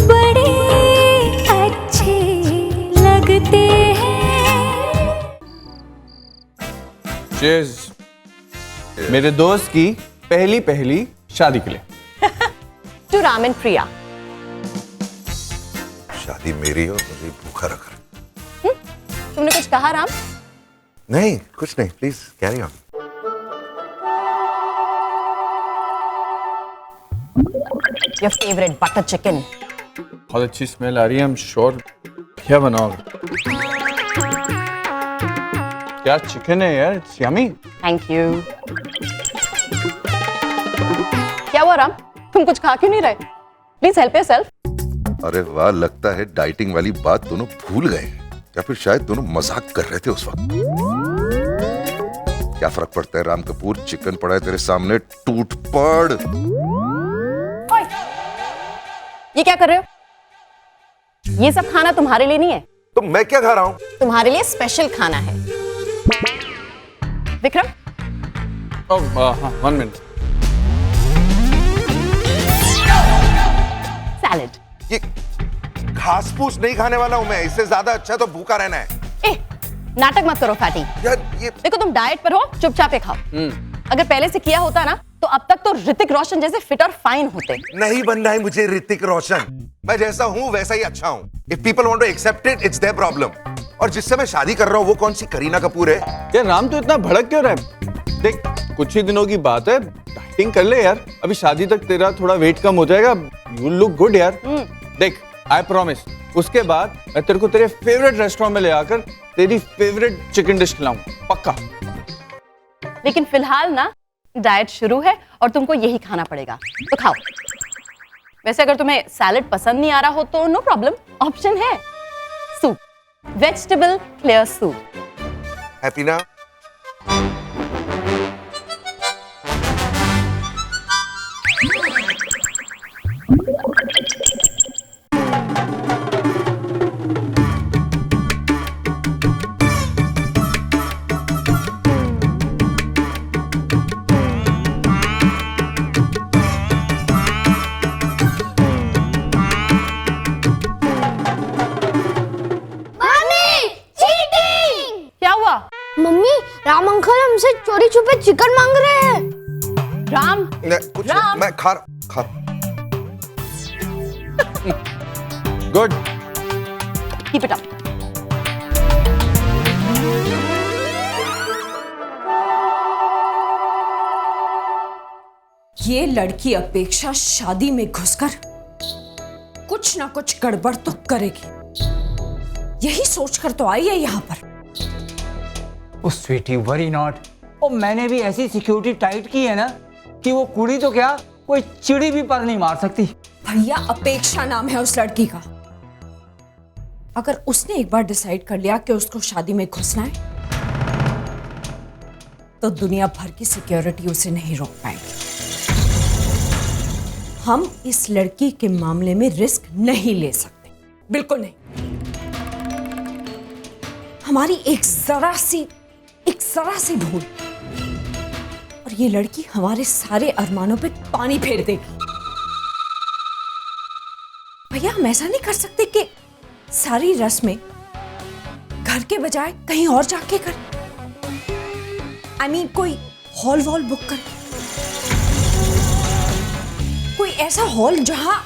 बड़े अच्छे लगते हैं। चीयर्स मेरे दोस्त की पहली शादी के लिए। टू राम एंड प्रिया। शादी मेरी और मुझे भूखा रख रहा। तुमने कुछ कहा राम? नहीं, कुछ नहीं, please carry on. Your favourite butter chicken. बहुत अच्छी स्मेल आ रही है। I'm sure क्या बनाओगे? क्या चिकन है यार, इट्स यमी। Thank you. क्या हुआ राम, तुम कुछ खा क्यों नहीं रहे? Please help yourself. अरे वाह, लगता है डाइटिंग वाली बात दोनों भूल गए हैं, या फिर शायद दोनों मजाक कर रहे थे उस वक्त। क्या फर्क पड़ता है राम कपूर, चिकन पड़ा है तेरे सामने, टूट पड़। ओए, ये क्या कर रहे हो? ये सब खाना तुम्हारे लिए नहीं है। तो मैं क्या खा रहा हूँ? तुम्हारे लिए स्पेशल खाना है। विक्रम, हाँ, 1 मिनट। सैलेड। ये घास फूस नहीं खाने वाला हूँ मैं, इससे ज्यादा अच्छा तो भूखा रहना है। ए, नाटक मत करो फैटी। यार ये देखो तुम डाइट पर हो, चुपचाप खाओ। अगर पहले से किया होता ना तो अब तक तो ऋतिक रोशन जैसे फिट और फाइन होते। नहीं बनना है मुझे ऋतिक रोशन, मैं जैसा हूँ वैसा ही अच्छा हूँ। If people want to accept it, it's their problem. और जिससे मैं शादी कर रहा हूँ वो कौन सी करीना कपूर है? यार राम तो इतना भड़क क्यों रहा है? देख, कुछ ही दिनों की बात है, डाइटिंग कर ले यार। अभी शादी तक तेरा थोड़ा वेट कम हो जाएगा, यू लुक गुड यार। देख, आई प्रॉमिस, उसके बाद मैं तेरे को तेरे फेवरेट रेस्टोरेंट में ले आकर तेरी फेवरेट चिकन डिश खिलाऊंगा, पक्का। लेकिन फिलहाल ना डाइट शुरू है और तुमको यही खाना पड़ेगा, तो खाओ। वैसे अगर तुम्हें सैलेड पसंद नहीं आ रहा हो तो नो प्रॉब्लम, ऑप्शन है soup, vegetable clear soup. Happy ना? मम्मी, राम अंकल हमसे चोरी छुपे चिकन मांग रहे हैं। राम, कुछ राम। मैं खा गुड, कीप इट अप। ये लड़की अपेक्षा शादी में घुसकर कुछ ना कुछ गड़बड़ तो करेगी, यही सोचकर तो आई है यहाँ पर। ओ स्वीटी, वरी नॉट। और मैंने भी ऐसी सिक्योरिटी टाइट की है ना कि वो कुड़ी तो क्या, कोई चिड़ी भी पर नहीं मार सकती। भैया, अपेक्षा नाम है उस लड़की का। अगर उसने एक बार डिसाइड कर लिया कि उसको शादी में घुसना है तो दुनिया भर की सिक्योरिटी उसे नहीं रोक पाएगी। हम इस लड़की के मामले में रिस्क नहीं ले सकते, बिल्कुल नहीं। हमारी एक जरा सी भूल और ये लड़की हमारे सारे अरमानों पे पानी फेर देगी। भैया, हम ऐसा नहीं कर सकते कि सारी रस्में घर के बजाय कहीं और जाके कर। I mean, कोई हॉल वॉल बुक कर, कोई ऐसा हॉल जहां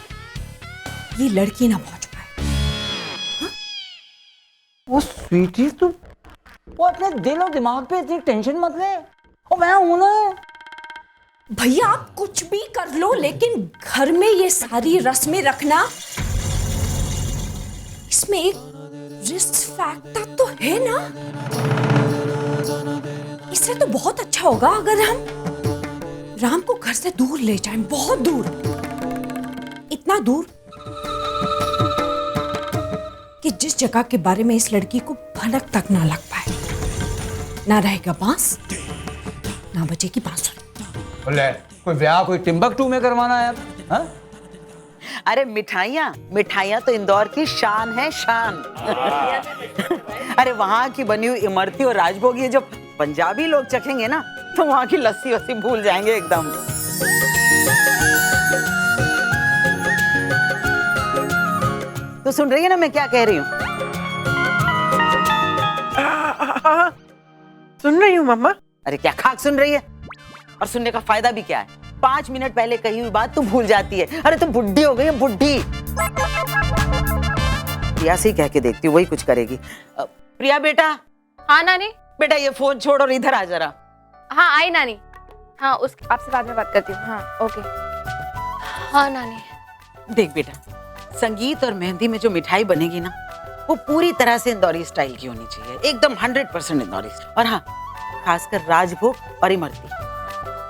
ये लड़की ना पहुंच पाए। ओ स्वीटी, तू वो अपने दिल और दिमाग पे इतनी टेंशन मत ले, और मैं हूं ना। भैया, आप कुछ भी कर लो, लेकिन घर में ये सारी रस्में रखना, इसमें एक रिस्क फैक्टर तो है ना। इससे तो बहुत अच्छा होगा अगर हम राम को घर से दूर ले जाएं, बहुत दूर, इतना दूर कि जिस जगह के बारे में इस लड़की को भनक तक ना लग पाए। ना रहेगा बांस, ना बचेगी बांसुरी। बोले कोई ब्याह कोई टिम्बकटू में करवाना है यार? हाँ? अरे मिठाइयाँ तो इंदौर की शान है, शान। अरे वहाँ की बनी हुई इमरती और राजभोग ये जो पंजाबी लोग चखेंगे ना तो वहाँ की लस्सी वस्सी भूल जाएंगे एकदम। तो सुन रही है ना मैं क्या कह रही हूँ? सुन रही हूँ मम्मा। अरे क्या खाक सुन रही है? और सुनने का फायदा भी क्या है? 5 मिनट पहले कही हुई बात तू भूल जाती है। अरे तू बुढ़ी हो गई है, बुढ़ी। प्रिया से ही कह के देखती हूँ, वही कुछ करेगी। प्रिया बेटा। हाँ नानी। बेटा ये फोन छोड़ और इधर आ जरा। हाँ आई नानी। हाँ उस आपसे बाद में बात करती हूँ। हाँ ओके। हाँ नानी। देख बेटा, संगीत और मेहंदी में जो मिठाई बनेगी ना, वो पूरी तरह से इंदौरी स्टाइल की होनी चाहिए, एकदम 100% इंदौरी स्टाइल। और हाँ, खासकर राजभोग और इमरती।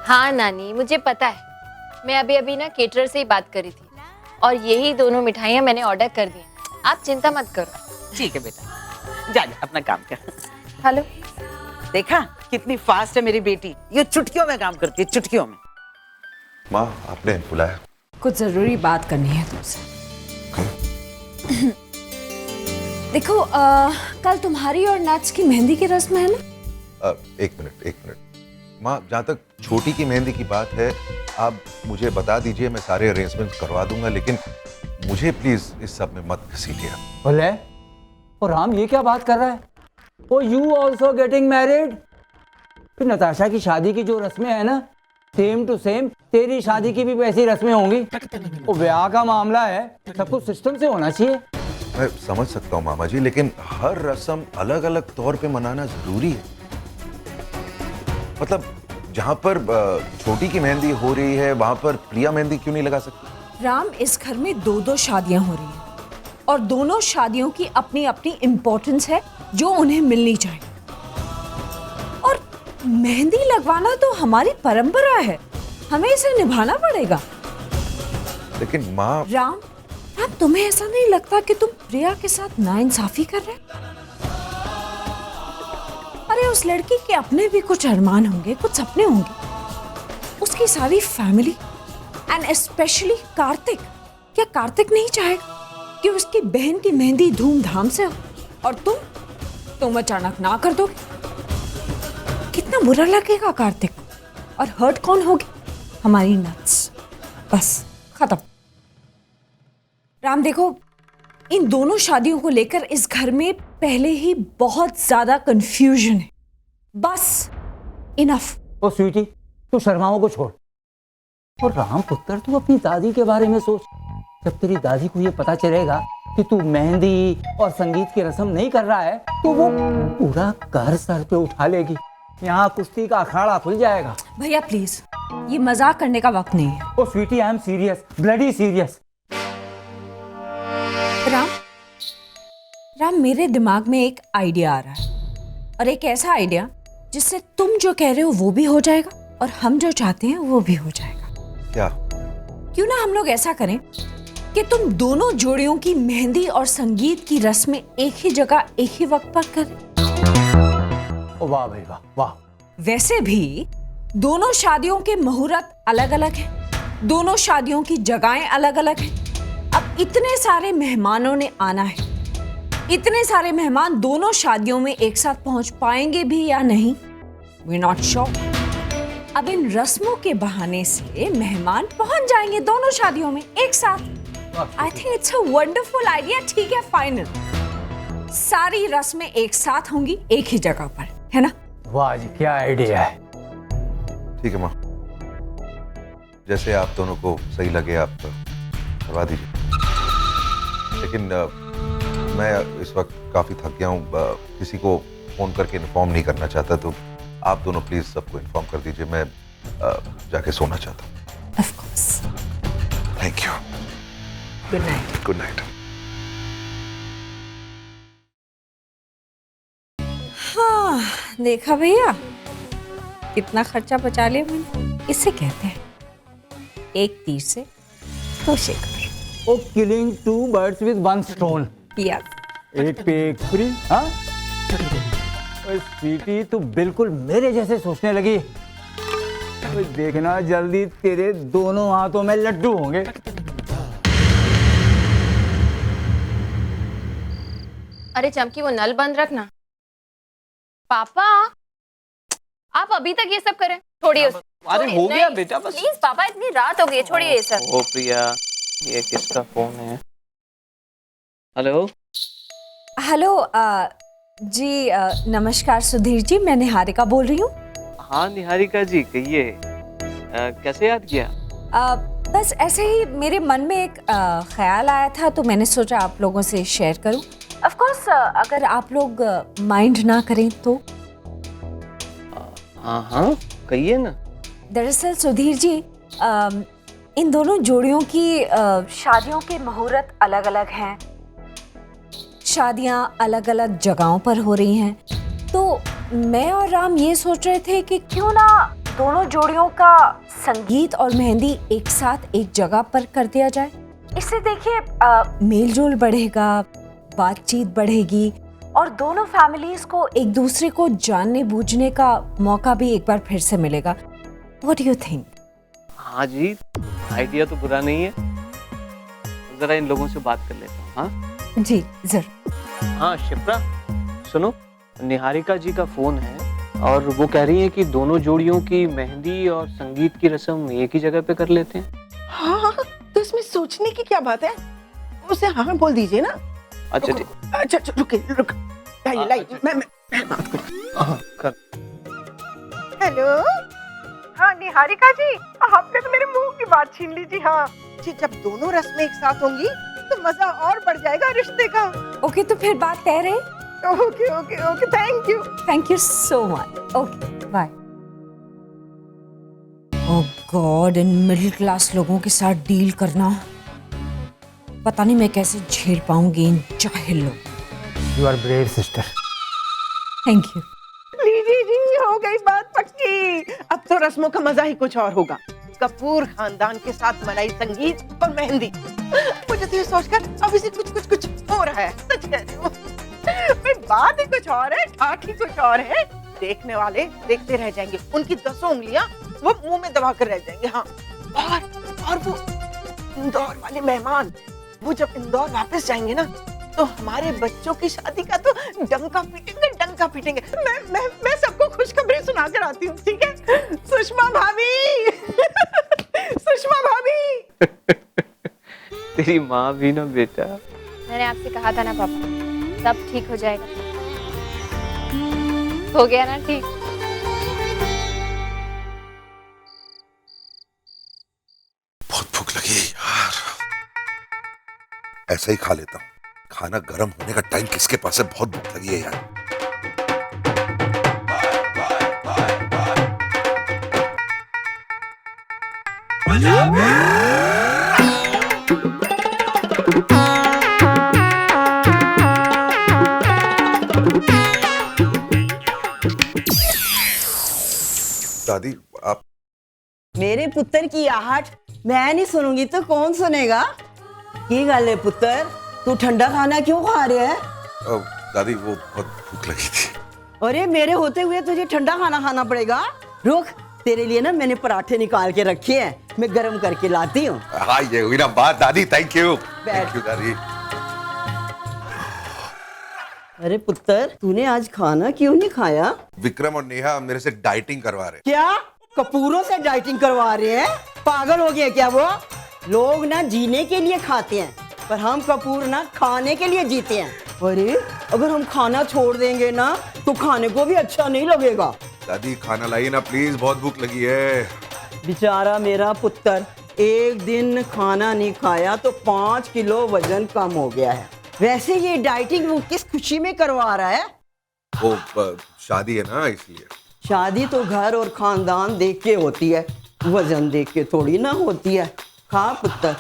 हाँ नानी मुझे पता है, मैं अभी अभी ना केटरर से ही बात करी थी और यही दोनों मिठाइयाँ मैंने ऑर्डर कर दी हैं। आप चिंता मत करो। ठीक है बेटा, जा जा अपना काम कर। हेलो। देखा कितनी फास्ट है मेरी बेटी, ये चुटकियों में काम करती है, चुटकियों में। माँ आपने बुलाया? कुछ जरूरी बात करनी है तुमसे। देखो कल तुम्हारी और नाच की मेहंदी की रस्म है ना? एक मिनट। माँ जहाँ तक छोटी की मेहंदी की बात है, आप मुझे बता दीजिए, मैं सारे अरेंजमेंट्स करवा दूंगा, लेकिन मुझे प्लीज इस सब में मत घसीटिए। बोले और राम ये क्या बात कर रहा है? ओ यू ऑल्सो गेटिंग मैरिड? फिर नताशा की शादी की जो रस्में है ना, सेम टू सेम तेरी शादी की भी वैसी रस्में होंगी। वो ब्याह का मामला है, सब कुछ सिस्टम से होना चाहिए। मैं समझ सकता हूँ मामा जी, लेकिन हर रस्म अलग अलग तौर पे मनाना जरूरी है। मतलब जहाँ पर छोटी की मेहंदी हो रही है, वहां पर प्रिया मेहंदी क्यों नहीं लगा सकती? राम, इस घर में 2 शादियां हो रही हैं और दोनों शादियों की अपनी अपनी इम्पोर्टेंस है जो उन्हें मिलनी चाहिए। और मेहंदी लगवाना तो हमारी परंपरा है, हमें इसे निभाना पड़ेगा। लेकिन माँ। राम, तुम्हें ऐसा नहीं लगता कि तुम प्रिया के साथ नाइंसाफी कर रहे? अरे उस लड़की के अपने भी कुछ अरमान होंगे, कुछ सपने होंगे। उसकी सारी फैमिली एंड स्पेशली कार्तिक, क्या कार्तिक नहीं चाहेगा कि उसकी बहन की मेहंदी धूमधाम से हो और तुम अचानक ना कर दोगे? कितना बुरा लगेगा कार्तिक को। और हर्ट कौन होगी? हमारी नट्स। बस खत्म। राम देखो, इन दोनों शादियों को लेकर इस घर में पहले ही बहुत ज्यादा कंफ्यूजन है। बस इनफ। ओ स्वीटी, तू शर्माओं को छोड़ और राम पुत्र तू अपनी दादी के बारे में सोच। जब तेरी दादी को ये पता चलेगा कि तू मेहंदी और संगीत की रस्म नहीं कर रहा है, तो वो पूरा घर सर पे उठा लेगी। यहाँ कुश्ती का अखाड़ा खुल जाएगा। भैया प्लीज, ये मजाक करने का वक्त नहीं है। Oh sweetie, I am serious, bloody serious. Ram, मेरे दिमाग में एक आइडिया आ रहा है, और एक ऐसा आइडिया जिससे तुम जो कह रहे हो वो भी हो जाएगा और हम जो चाहते हैं वो भी हो जाएगा। क्या? क्यों ना हम लोग ऐसा करें कि तुम दोनों जोड़ियों की मेहंदी और संगीत की रस्में एक ही जगह एक ही वक्त पर करें। ओ वाह भाई वाह वाह। वैसे भी दोनों शादियों के मुहूर्त अलग अलग हैं, दोनों शादियों की जगहें अलग अलग हैं। अब इतने सारे मेहमानों ने आना है, इतने सारे मेहमान दोनों शादियों में एक साथ पहुंच पाएंगे भी या नहीं, वी नॉट श्योर। अब इन रस्मों के बहाने से मेहमान पहुंच जाएंगे दोनों शादियों में एक साथ। I think it's a wonderful idea. ठीक है, फाइनल। सारी रस्में एक साथ होंगी एक ही जगह पर, है ना? वाह जी, क्या आइडिया है। ठीक है माँ, जैसे आप दोनों को सही लगे आप करवा दीजिए। लेकिन मैं इस वक्त काफी थक गया हूँ, किसी को फोन करके इन्फॉर्म नहीं करना चाहता, तो आप दोनों प्लीज सबको इन्फॉर्म कर दीजिए। मैं जाके सोना चाहता हूँ। Of course. Thank you. Good night. Good night. हाँ देखा भैया, कितना खर्चा बचा लिया मैंने। इसे कहते हैं एक तीर से 2 शिकार। Oh killing 2 birds with 1 stone। Yes. एक पे एक फ्री। हाँ स्वीटी, तू बिल्कुल मेरे जैसे सोचने लगी। देखना जल्दी तेरे दोनों हाथों में लड्डू होंगे। अरे चमकी, वो नल बंद रखना। पापा, आप अभी तक ये सब करें? छोड़िए उसे। अरे हो गया बेटा, बस प्लीज पापा, इतनी रात हो गई है, छोड़िए ये सब। ओ प्रिया, ये किसका फोन है? हेलो। हेलो जी नमस्कार सुधीर जी, मैं निहारिका बोल रही हूँ। हाँ निहारिका जी, कहिए कैसे याद किया? बस ऐसे ही मेरे मन में एक ख्याल आया था तो मैंने सोचा आप लोगों से शेयर करूं। ऑफ कोर्स अगर आप लोग माइंड ना करें तो। हाँ हाँ कहिए ना। दरअसल सुधीर जी इन दोनों जोड़ियों की शादियों के मुहूर्त अलग अलग हैं, शादियां अलग अलग जगहों पर हो रही हैं, तो मैं और राम ये सोच रहे थे कि क्यों ना दोनों जोड़ियों का संगीत और मेहंदी एक साथ एक जगह पर कर दिया जाए। इससे देखिए मेल जोल बढ़ेगा, बातचीत बढ़ेगी और दोनों फैमिलीज को एक दूसरे को जानने बूझने का मौका भी एक बार फिर से मिलेगा। What do you think? हाँ जी, आइडिया तो बुरा नहीं है, जरा इन लोगों से बात कर लेता हूँ। हाँ जी जरूर। हाँ शिप्रा सुनो, निहारिका जी का फोन है और वो कह रही है कि दोनों जोड़ियों की मेहंदी और संगीत की रस्म एक ही जगह पे कर लेते हैं। हाँ तो इसमें सोचने की क्या बात है, उसे हाँ बोल दीजिए ना। अच्छा ठीक। अच्छा रुके लाइए मैं बात कर। हेलो। हाँ निहारिका जी, आपने तो मेरे मुंह की बात छीन ली जी। हाँ जी, जब दोनों रस्में एक साथ होंगी तो मजा और बढ़ जाएगा रिश्ते का। ओके तो फिर बात तय रहे। Okay okay okay, thank you so much. Okay bye. Oh God, इन मिडिल क्लास लोगों के साथ डील करना पता नहीं मैं कैसे झेल पाऊंगी इन जाहिल लोग। You are brave sister. Thank you. लीजिए जी, हो गई बात पक्की। अब तो रस्मों का मजा ही कुछ और होगा। कपूर खानदान के साथ मनाई संगीत और मेहंदी। मुझे तो ये सोचकर अभी से कुछ हो रहा है, सच कह रही हूँ। बात ही कुछ और है, ठाठ ही कुछ और है। देखने वाले देखते रह जाएंगे, उनकी 10 उंगलियां वो मुंह में दबा कर रह जाएंगे। हाँ और वो इंदौर वाले मेहमान, वो जब इंदौर वापस जाएंगे ना तो हमारे बच्चों की शादी का तो डंका पीटेंगे। मैं सबको खुशखबरी सुना कर आती हूँ, ठीक है? सुषमा भाभी सुषमा भाभी। तेरी माँ भी ना बेटा। मैंने आपसे कहा था ना पापा, सब ठीक हो जाएगा। हो गया ना ठीक। बहुत भूख लगी है यार, ऐसा ही खा लेता हूँ। खाना गर्म होने का टाइम किसके पास है, बहुत भूख लगी है यार। दादी आप। मेरे पुत्र की आहट मैं नहीं सुनूंगी तो कौन सुनेगा? की गल है पुत्र, तू ठंडा खाना क्यों खा रहे है? दादी वो बहुत भूख लगी थी। अरे मेरे होते हुए तुझे ठंडा खाना खाना पड़ेगा। रुक, तेरे लिए ना मैंने पराठे निकाल के रखे हैं, मैं गरम करके लाती हूँ। हाँ ये हुई ना बात दादी, थैंक यू। बैठ। थैंक यू दादी। अरे पुत्र, तूने आज खाना क्यों नहीं खाया? विक्रम और नेहा मेरे से डाइटिंग करवा रहे। क्या कपूरों से डाइटिंग करवा रहे हैं? पागल हो गए क्या वो? लोग ना जीने के लिए खाते हैं, पर हम कपूर ना खाने के लिए जीते हैं। अरे अगर हम खाना छोड़ देंगे ना तो खाने को भी अच्छा नहीं लगेगा। दादी खाना लाइए ना प्लीज, बहुत भूख लगी है। बेचारा मेरा पुत्र, एक दिन खाना नहीं खाया तो 5 किलो वजन कम हो गया है। वैसे ये डाइटिंग वो किस खुशी में करवा रहा है? वो शादी है ना इसलिए। शादी तो घर और खानदान देख के होती है, वजन देख के थोड़ी ना होती है। खा पुत्र।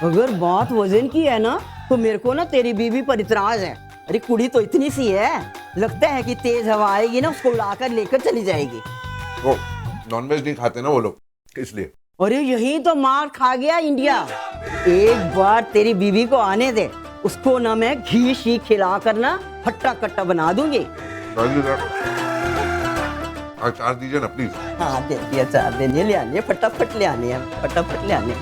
अगर बात वजन की है ना तो मेरे को ना तेरी बीवी पर इतराज है। अरे कुड़ी तो इतनी सी है, लगता है कि तेज हवा आएगी ना उसको उड़ाकर लेकर चली जाएगी। वो नॉनवेज नहीं खाते ना वो लोग, इसलिए। अरे यही तो मार खा गया इंडिया। एक बार तेरी बीवी को आने दे, उसको ना मैं घी शी खिला कर ना हट्टा कट्टा बना दूंगी। अचार दीजिए ना प्लीज। हाँ दे दिया, अचार दे दिए, ले आने फटाफट, ले आने हैं फटाफट, ले आने।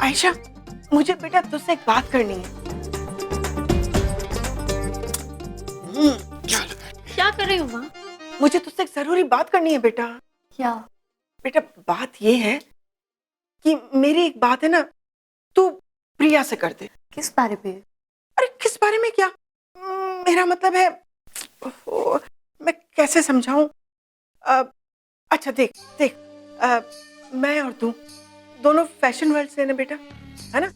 आयशा मुझे बेटा तुझसे एक बात करनी है। क्या कर रही हो माँ? मुझे तुझसे एक जरूरी बात करनी है बेटा। क्या? बेटा बात ये है कि मेरी एक बात है ना, तू प्रिया से कर दे। किस बारे में? अरे किस बारे में क्या, मेरा मतलब है, मैं कैसे समझाऊं। अच्छा देख देख, मैं और तू दोनों फैशन वर्ल्ड से हैं ना बेटा, है ना।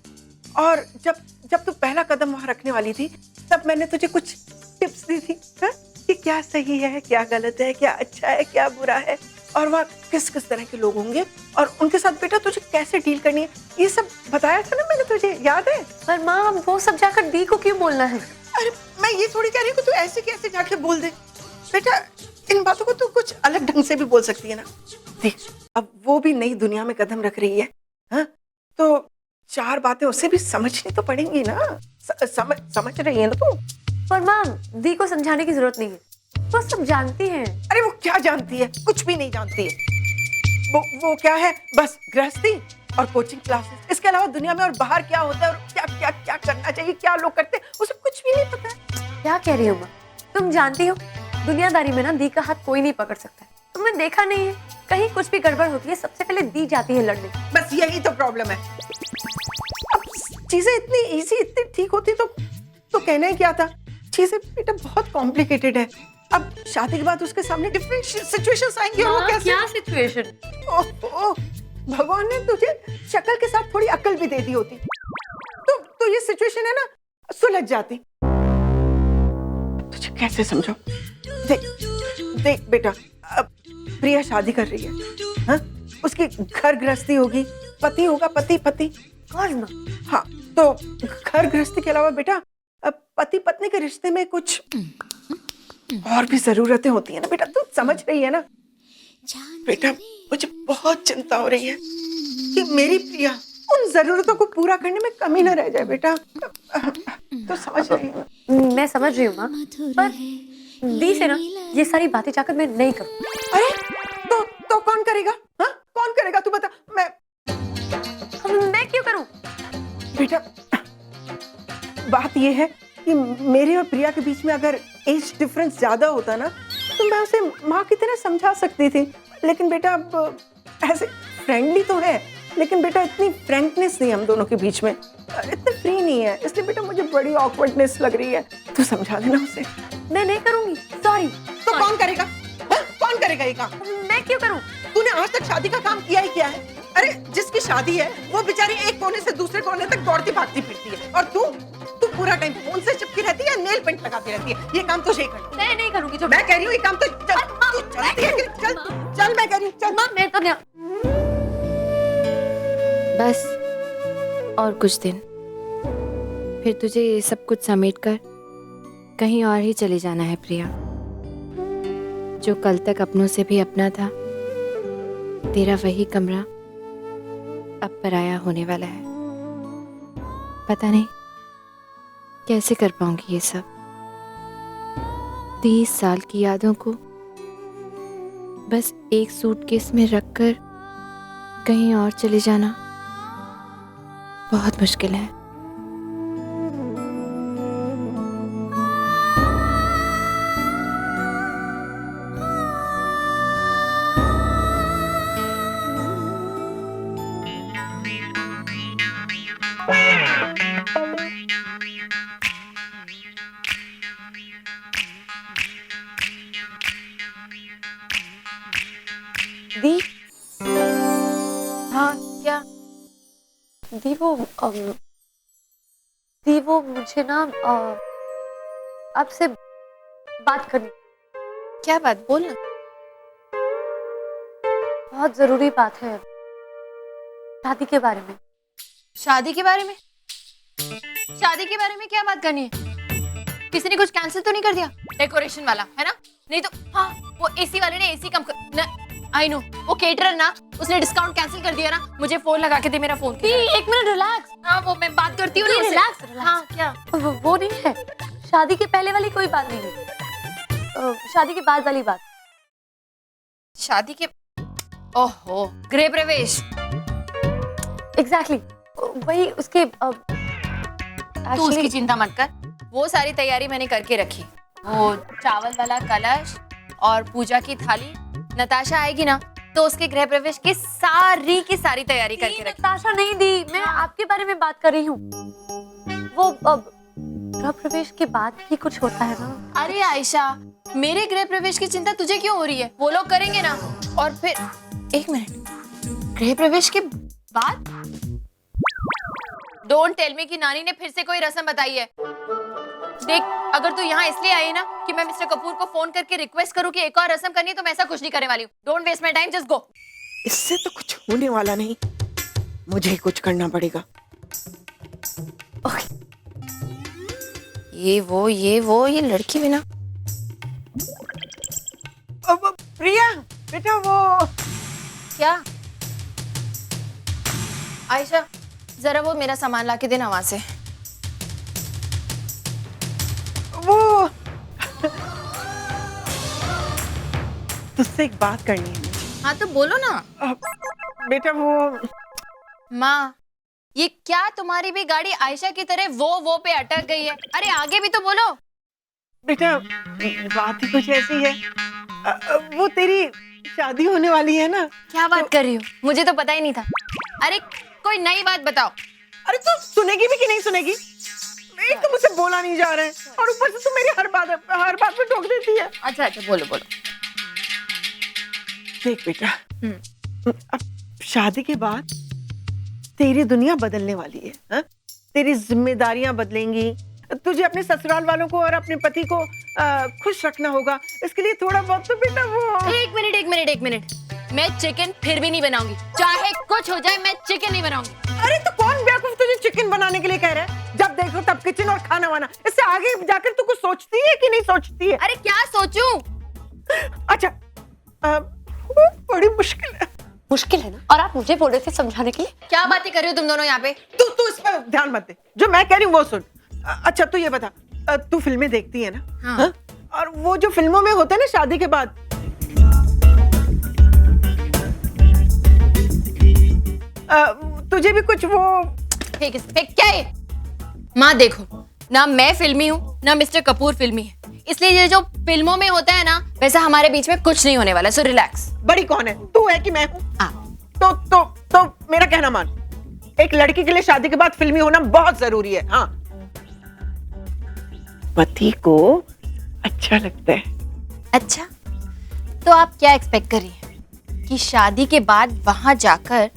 और जब जब तू पहला कदम वहां रखने वाली थी, तब मैंने तुझे कुछ टिप्स दी थी, है? कि क्या सही है, क्या गलत है, क्या अच्छा है, क्या बुरा है, और वहाँ किस किस तरह के लोग होंगे और उनके साथ बेटा तुझे कैसे डील करनी है, ये सब बताया था ना मैंने तुझे, याद है? पर माँ वो सब जाकर दी को क्यों बोलना है? अरे मैं ये थोड़ी कह रही हूँ कि तू ऐसे कैसे जाके बोल दे बेटा, इन बातों को तू कुछ अलग ढंग से भी बोल सकती है ना। देख अब वो भी नई दुनिया में कदम रख रही है, हाँ? तो 4 बातें उससे भी समझनी तो पड़ेंगी ना। समझ रही है ना तू? पर माँ दी को समझाने की जरूरत नहीं है, वो सब जानती है। अरे वो क्या जानती है, कुछ भी नहीं जानती है। वो क्या है, बस गृहस्थी और कोचिंग क्लासेस, इसके अलावा दुनिया में और बाहर क्या होता है और क्या क्या क्या करना चाहिए, क्या लोग करते हैं, उसे कुछ भी नहीं पता है। क्या कह रही हो माँ? तुम जानती हो दुनियादारी में ना दी का हाथ कोई नहीं पकड़ सकता है। तुमने देखा नहीं है, कहीं कुछ भी गड़बड़ होती है सबसे पहले दी जाती है लड़ने। बस यही तो प्रॉब्लम है। अब चीजें इतनी इजी, इतनी ठीक होती तो कहना ही क्या था। चीजें बेटा बहुत कॉम्प्लिकेटेड है। अब शादी के बाद उसके सामने डिफरेंट सिचुएशंस आएंगी और वो कैसे। क्या सिचुएशन? ओह भगवान ने तुझे शक्ल के साथ थोड़ी अक्ल भी दे दी होती तो ये सिचुएशन है ना सुलझ जाती। तुझे कैसे समझाऊं? देख बेटा, अब प्रिया शादी कर रही है, हाँ? उसकी घर गृहस्थी होगी, पति होगा, पति। हाँ, तो घर गृहस्थी के अलावा बेटा पति पत्नी के रिश्ते में कुछ और भी जरूरतें होती है ना बेटा, तू समझ रही है ना? बेटा मुझे बहुत चिंता हो रही है कि मेरी प्रिया उन जरूरतों को पूरा करने में कमी ना रह जाए बेटा। तो समझ रही है? मैं समझ रही हूँ माँ, पर दी से ना ये सारी बातें जाकर मैं नहीं करूँ। अरे तो कौन करेगा? हाँ कौन करेगा तू बता। मैं क्यों करूँ? बेटा बात ये है कि मेरे और प्रिया के बीच में अगर एज डिफरेंस ज्यादा होता ना, तो मैं उसे माँ की तरह समझा सकती थी। लेकिन बेटा अब ऐसे फ्रेंडली तो है, लेकिन बेटा इतनी फ्रैंकनेस नहीं हम दोनों के बीच में, इतने फ्री नहीं है, इसलिए बेटा मुझे बड़ी ऑकवर्डनेस लग रही है। तू समझा देना उसे। मैं नहीं करूंगी, सॉरी। तो कौन करेगा? कौन करेगा ये काम? मैं क्यों करूं? तूने आज तक शादी का काम किया ही क्या है? अरे जिसकी शादी है वो बेचारी एक कोने से दूसरे कोने तक दौड़ती भागती फिरती है, और तू पूरा टाइम फोन से चिपकी रहती है, नेल पेंट लगाती रहती है। ये काम तुझे ही करना। मैं नहीं करूंगी। जो मैं कह रही हूँ ये काम तो चलती है। चल मैं कह रही हूँ चल। मैं तो नहीं। बस और कुछ दिन, फिर तुझे ये सब कुछ समेट कर कहीं और ही चले जाना है प्रिया। जो कल तक अपनों से भी अपना था, तेरा वही कमरा अब पराया होने वाला है। पता नहीं कैसे कर पाऊंगी ये सब। 30 साल की यादों को बस एक सूटकेस में रखकर कहीं और चले जाना बहुत मुश्किल है। दी, हाँ क्या? दी वो मुझे ना आपसे बात करनी। क्या बात? बोलना। बहुत जरूरी बात है, शादी के बारे में। शादी के बारे में? शादी के बारे में क्या बात करनी है? किसी ने कुछ कैंसिल तो नहीं कर दिया? डेकोरेशन वाला है ना? नहीं तो हाँ वो एसी वाले ने एसी कम कर। आई नो, वो केटरर ना, उसने डिस्काउंट कैंसिल कर दिया ना। मुझे फोन लगा के दे मेरा फोन। एक मिनट रिलैक्स। हाँ वो मैं बात करती हूँ ना। रिलैक्स। हाँ क्या? वो नहीं है, शादी के पहले वाली कोई बात नहीं है, शादी के बाद वाली बात। शादी के? ओहो, गृह प्रवेश। एग्जैक्टली, वही उसके तू उसकी चिंता मत कर, वो सारी तैयारी मैंने करके रखी। वो चावल वाला कलश और पूजा की थाली, नताशा आएगी ना तो उसके गृह प्रवेश की सारी तैयारी करके रखी। नताशा नहीं दी, मैं आपके बारे में बात कर रही हूँ। वो गृह प्रवेश के बाद भी कुछ होता है ना। अरे आयशा, मेरे गृह प्रवेश की चिंता तुझे क्यों हो रही है? वो लोग करेंगे ना। और फिर 1 मिनट, गृह प्रवेश के बाद डोंट टेल मी कि नानी ने फिर से कोई रस्म बताई है। देख, अगर तू यहाँ इसलिए आई है ना कि मैं मिस्टर कपूर को फोन करके रिक्वेस्ट करूँ कि एक और रस्म करनी है, तो मैं ऐसा कुछ नहीं करने वाली हूँ। Don't waste my time, just go. इससे तो कुछ होने वाला नहीं, मुझे ही कुछ करना पड़ेगा। ये लड़की भी ना। अब प्रिया बेटा, वो क्या? आयशा, जरा वो मेरा सामान लाके देना वहां से। वो तुझसे एक बात करनी है मुझे। हाँ तो बोलो ना। बेटा वो माँ, ये क्या तुम्हारी भी गाड़ी आयशा की तरह वो पे अटक गई है? अरे आगे भी तो बोलो। बेटा बात ही कुछ ऐसी है, वो तेरी शादी होने वाली है ना। क्या बात कर रही हो? मुझे तो पता ही नहीं था। अरे कोई नई बात बताओ। अरे तू सुनेगी भी कि नहीं सुनेगी? एक तो मुझसे बोला नहीं जा रहा है और ऊपर से तू मेरी हर बात पे टोक देती है। अच्छा बोलो। देख बेटा, अब शादी के बाद तेरी दुनिया बदलने वाली है, हा? तेरी जिम्मेदारियां बदलेंगी, तुझे अपने ससुराल वालों को और अपने पति को खुश रखना होगा। इसके लिए थोड़ा बहुत तो बेटा वो। एक मिनट, मैं चिकन फिर भी नहीं बनाऊंगी, चाहे कुछ हो जाए, मैं चिकन नहीं बनाऊंगी। अरे तो कौन बेवकूफ तुझे चिकन बनाने के लिए कह रहा है? जब देखो तब किचन और खाना वाना। इससे आगे जाकर तू कुछ सोचती है कि नहीं सोचती है? अरे क्या सोचूं? अच्छा, बड़ी मुश्किल है ना। और आप मुझे बोल रहे थे समझाने के लिए। क्या बातें कर रही हो तुम दोनों यहाँ पे? तू इस पर ध्यान मत दे, जो मैं कह रही हूँ वो सुन। अच्छा तू ये बता, तू फिल्में देखती है ना? हाँ। और वो जो फिल्मों में होता है ना शादी के बाद, तुझे भी कुछ वो फेंक क्या है? माँ देखो, ना मैं फिल्मी हूँ ना मिस्टर कपूर फिल्मी है, इसलिए ये जो फिल्मों में होता है ना वैसा हमारे बीच में कुछ नहीं होने वाला। So relax. बड़ी कौन है, तू है कि मैं हूँ? तो मेरा कहना मान, एक लड़की के लिए शादी के बाद फिल्मी होना बहुत जरूरी है। हाँ, पति को अच्छा लगता है। अच्छा, तो आप क्या एक्सपेक्ट कर रही हैं कि शादी के बाद वहां जाकर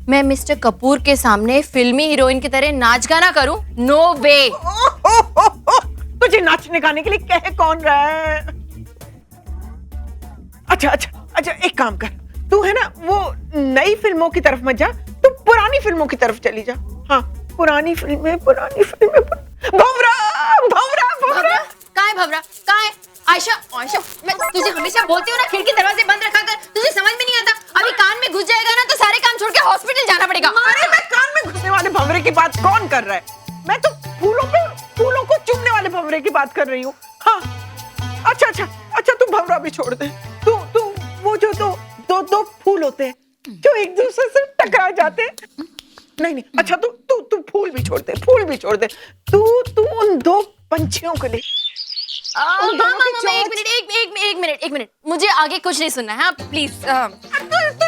मैं मिस्टर कपूर के सामने फिल्मी हीरोइन की तरह नाच गाना करूं? नो वे। तुझे नाचने गाने के लिए कह कौन रहा है? अच्छा, एक काम कर, तू है ना वो नई फिल्मों की तरफ मत जा, तू पुरानी फिल्मों की तरफ चली जा। हाँ, पुरानी फिल्में। भंवरा। कहाँ है? आयशा, मैं तुझे हमेशा बोलती हूँ ना, खिड़की दरवाजे बंद रखा कर। तुझे समझ में नहीं आता? अभी कान में घुस जाएगा ना तो सारे काम छोड़ के हॉस्पिटल जाना पड़ेगा। अरे मैं कान में घुसने वाले भंवरे की बात कौन कर रहा है? मैं तो फूलों को चूमने वाले भंवरे की बात कर रही हूँ। हाँ, अच्छा तू भंवरा भी छोड़ दे। तू वो जो दो फूल होते हैं जो एक दूसरे से टकरा जाते हैं। नहीं, अच्छा तू फूल भी छोड़ दे। तू उन दो पंछियों के लिए। एक मिनट, मुझे आगे कुछ नहीं सुनना है। हाँ प्लीज।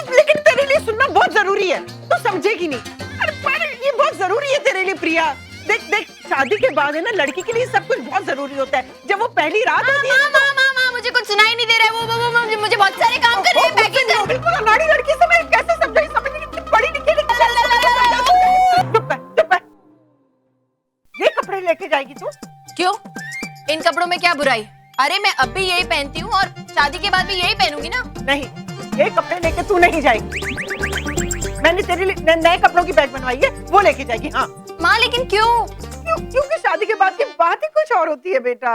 लेकिन तेरे लिए सुनना बहुत जरूरी है, तू समझेगी नहीं। अरे पर ये बहुत जरूरी है तेरे लिए प्रिया। देख, शादी के बाद है ना लड़की के लिए सब कुछ बहुत जरूरी होता है। जब वो पहली रात होती है। माँ, मुझे कुछ सुनाई नहीं दे रहा है। वो मुझे बहुत सारे काम करने हैं। बिल्कुल अनाड़ी लड़की से मैं कैसे समझाई, समझ नहीं पढ़ी लिखी। चुप है। ये कपड़े लेके जाएगी तू? क्यों? इन कपड़ों में क्या बुराई? अरे मैं अब भी यही पहनती हूँ और शादी के बाद भी यही पहनूंगी ना। नहीं, ये कपड़े लेके तू नहीं जाएगी। मैंने तेरे लिए नए कपड़ों की बैग बनवाई है, वो लेके जाएगी। हाँ माँ, लेकिन क्यों? क्योंकि शादी के बाद की बात ही कुछ और होती है बेटा।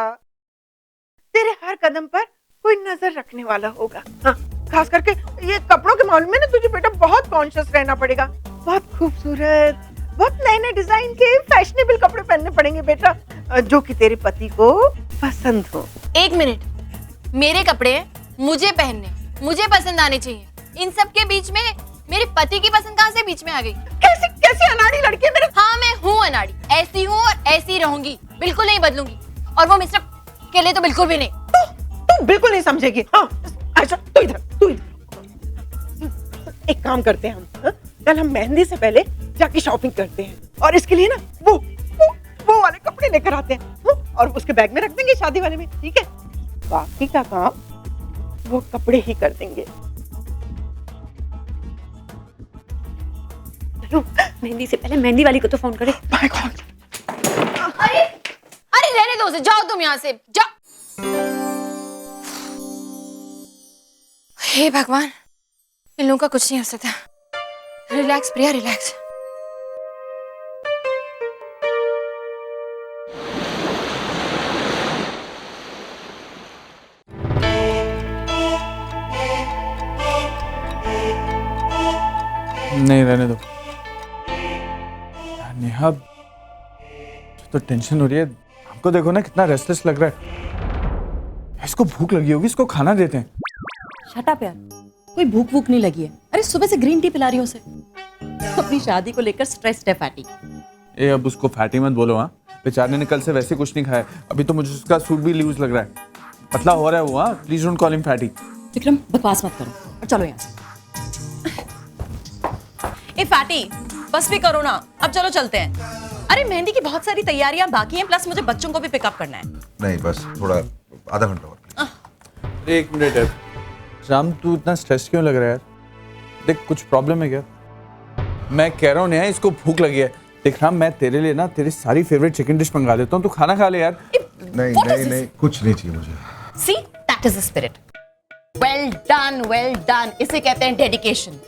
तेरे हर कदम पर कोई नजर रखने वाला होगा। हाँ, खास करके ये कपड़ों के मामले में ना तुझे बेटा बहुत कॉन्शियस रहना पड़ेगा। बहुत खूबसूरत, बहुत नए डिजाइन के फैशनेबल कपड़े पहनने पड़ेंगे बेटा, जो कि तेरे पति को पसंद हो। 1 मिनट, मेरे कपड़े मुझे पहनने, मुझे पसंद आने चाहिए। इन सब के बीच में मेरे पति की पसंद कहाँ से बीच में आ गई? कैसे कैसी अनाड़ी लड़की है मेरे। हाँ मैं हूँ अनाड़ी, ऐसी हूँ और ऐसी रहूंगी, बिल्कुल नहीं बदलूंगी। और वो मिस्टर के लिए तो बिल्कुल भी नहीं। तू बिल्कुल नहीं समझेगी। हाँ अच्छा तू इधर। एक काम करते हैं हम, हाँ? कल हम मेहंदी से पहले जाके शॉपिंग करते हैं और इसके लिए ना वो वाले कपड़े लेकर आते हैं, हाँ? और उसके बैग में रख देंगे शादी वाले में, ठीक है? बाकी का काम वो कपड़े ही कर देंगे। मेहंदी से पहले मेहंदी वाली को तो फोन करे। अरे रहने दो उसे, जाओ तुम यहाँ से, जाओ। हे भगवान, इन लोगों का कुछ नहीं हो सकता। रिलैक्स प्रिया, रिलैक्स। नहीं रहने दो नेहा, तो टेंशन हो रही है। हमको देखो ना कितना रेस्टलेस लग रहा है। इसको भूख लगी होगी, इसको खाना देते हैं। शट अप यार, कोई भूख भूख नहीं लगी है। अरे सुबह से ग्रीन टी पिला रही हूँ उसे। अपनी शादी को लेकर स्ट्रेस्ड है फैटी। ए अब उसको फैटी मत बोलो। हाँ बेचारे ने कल से वैसे कुछ नहीं खाया। अभी तो मुझे उसका सूट भी लूज लग रहा है, पतला हो रहा है वो। हाँ please don't call him fatty. Vikram बकवास मत करो और चलो यहाँ से। ए फैटी बस भी करो ना, अब चलो चलते हैं। अरे मेहंदी की बहुत सारी तैयारियां बाकी हैं, प्लस मुझे बच्चों को भी पिकअप करना है। नहीं बस थोड़ा आधा घंटा और। एक मिनट है राम, तू इतना स्ट्रेस क्यों लग रहा है यार? देख कुछ प्रॉब्लम है क्या? मैं कह रहा हूँ नेहा इसको भूख लगी है। देख राम, मैं तेरे लिए ना तेरी सारी फेवरेट चिकन डिश मंगा देता हूँ, तू खाना खा ले यार। नहीं कुछ नहीं चाहिए मुझे। See that is the spirit. Well done, इसे कहते हैं डेडिकेशन।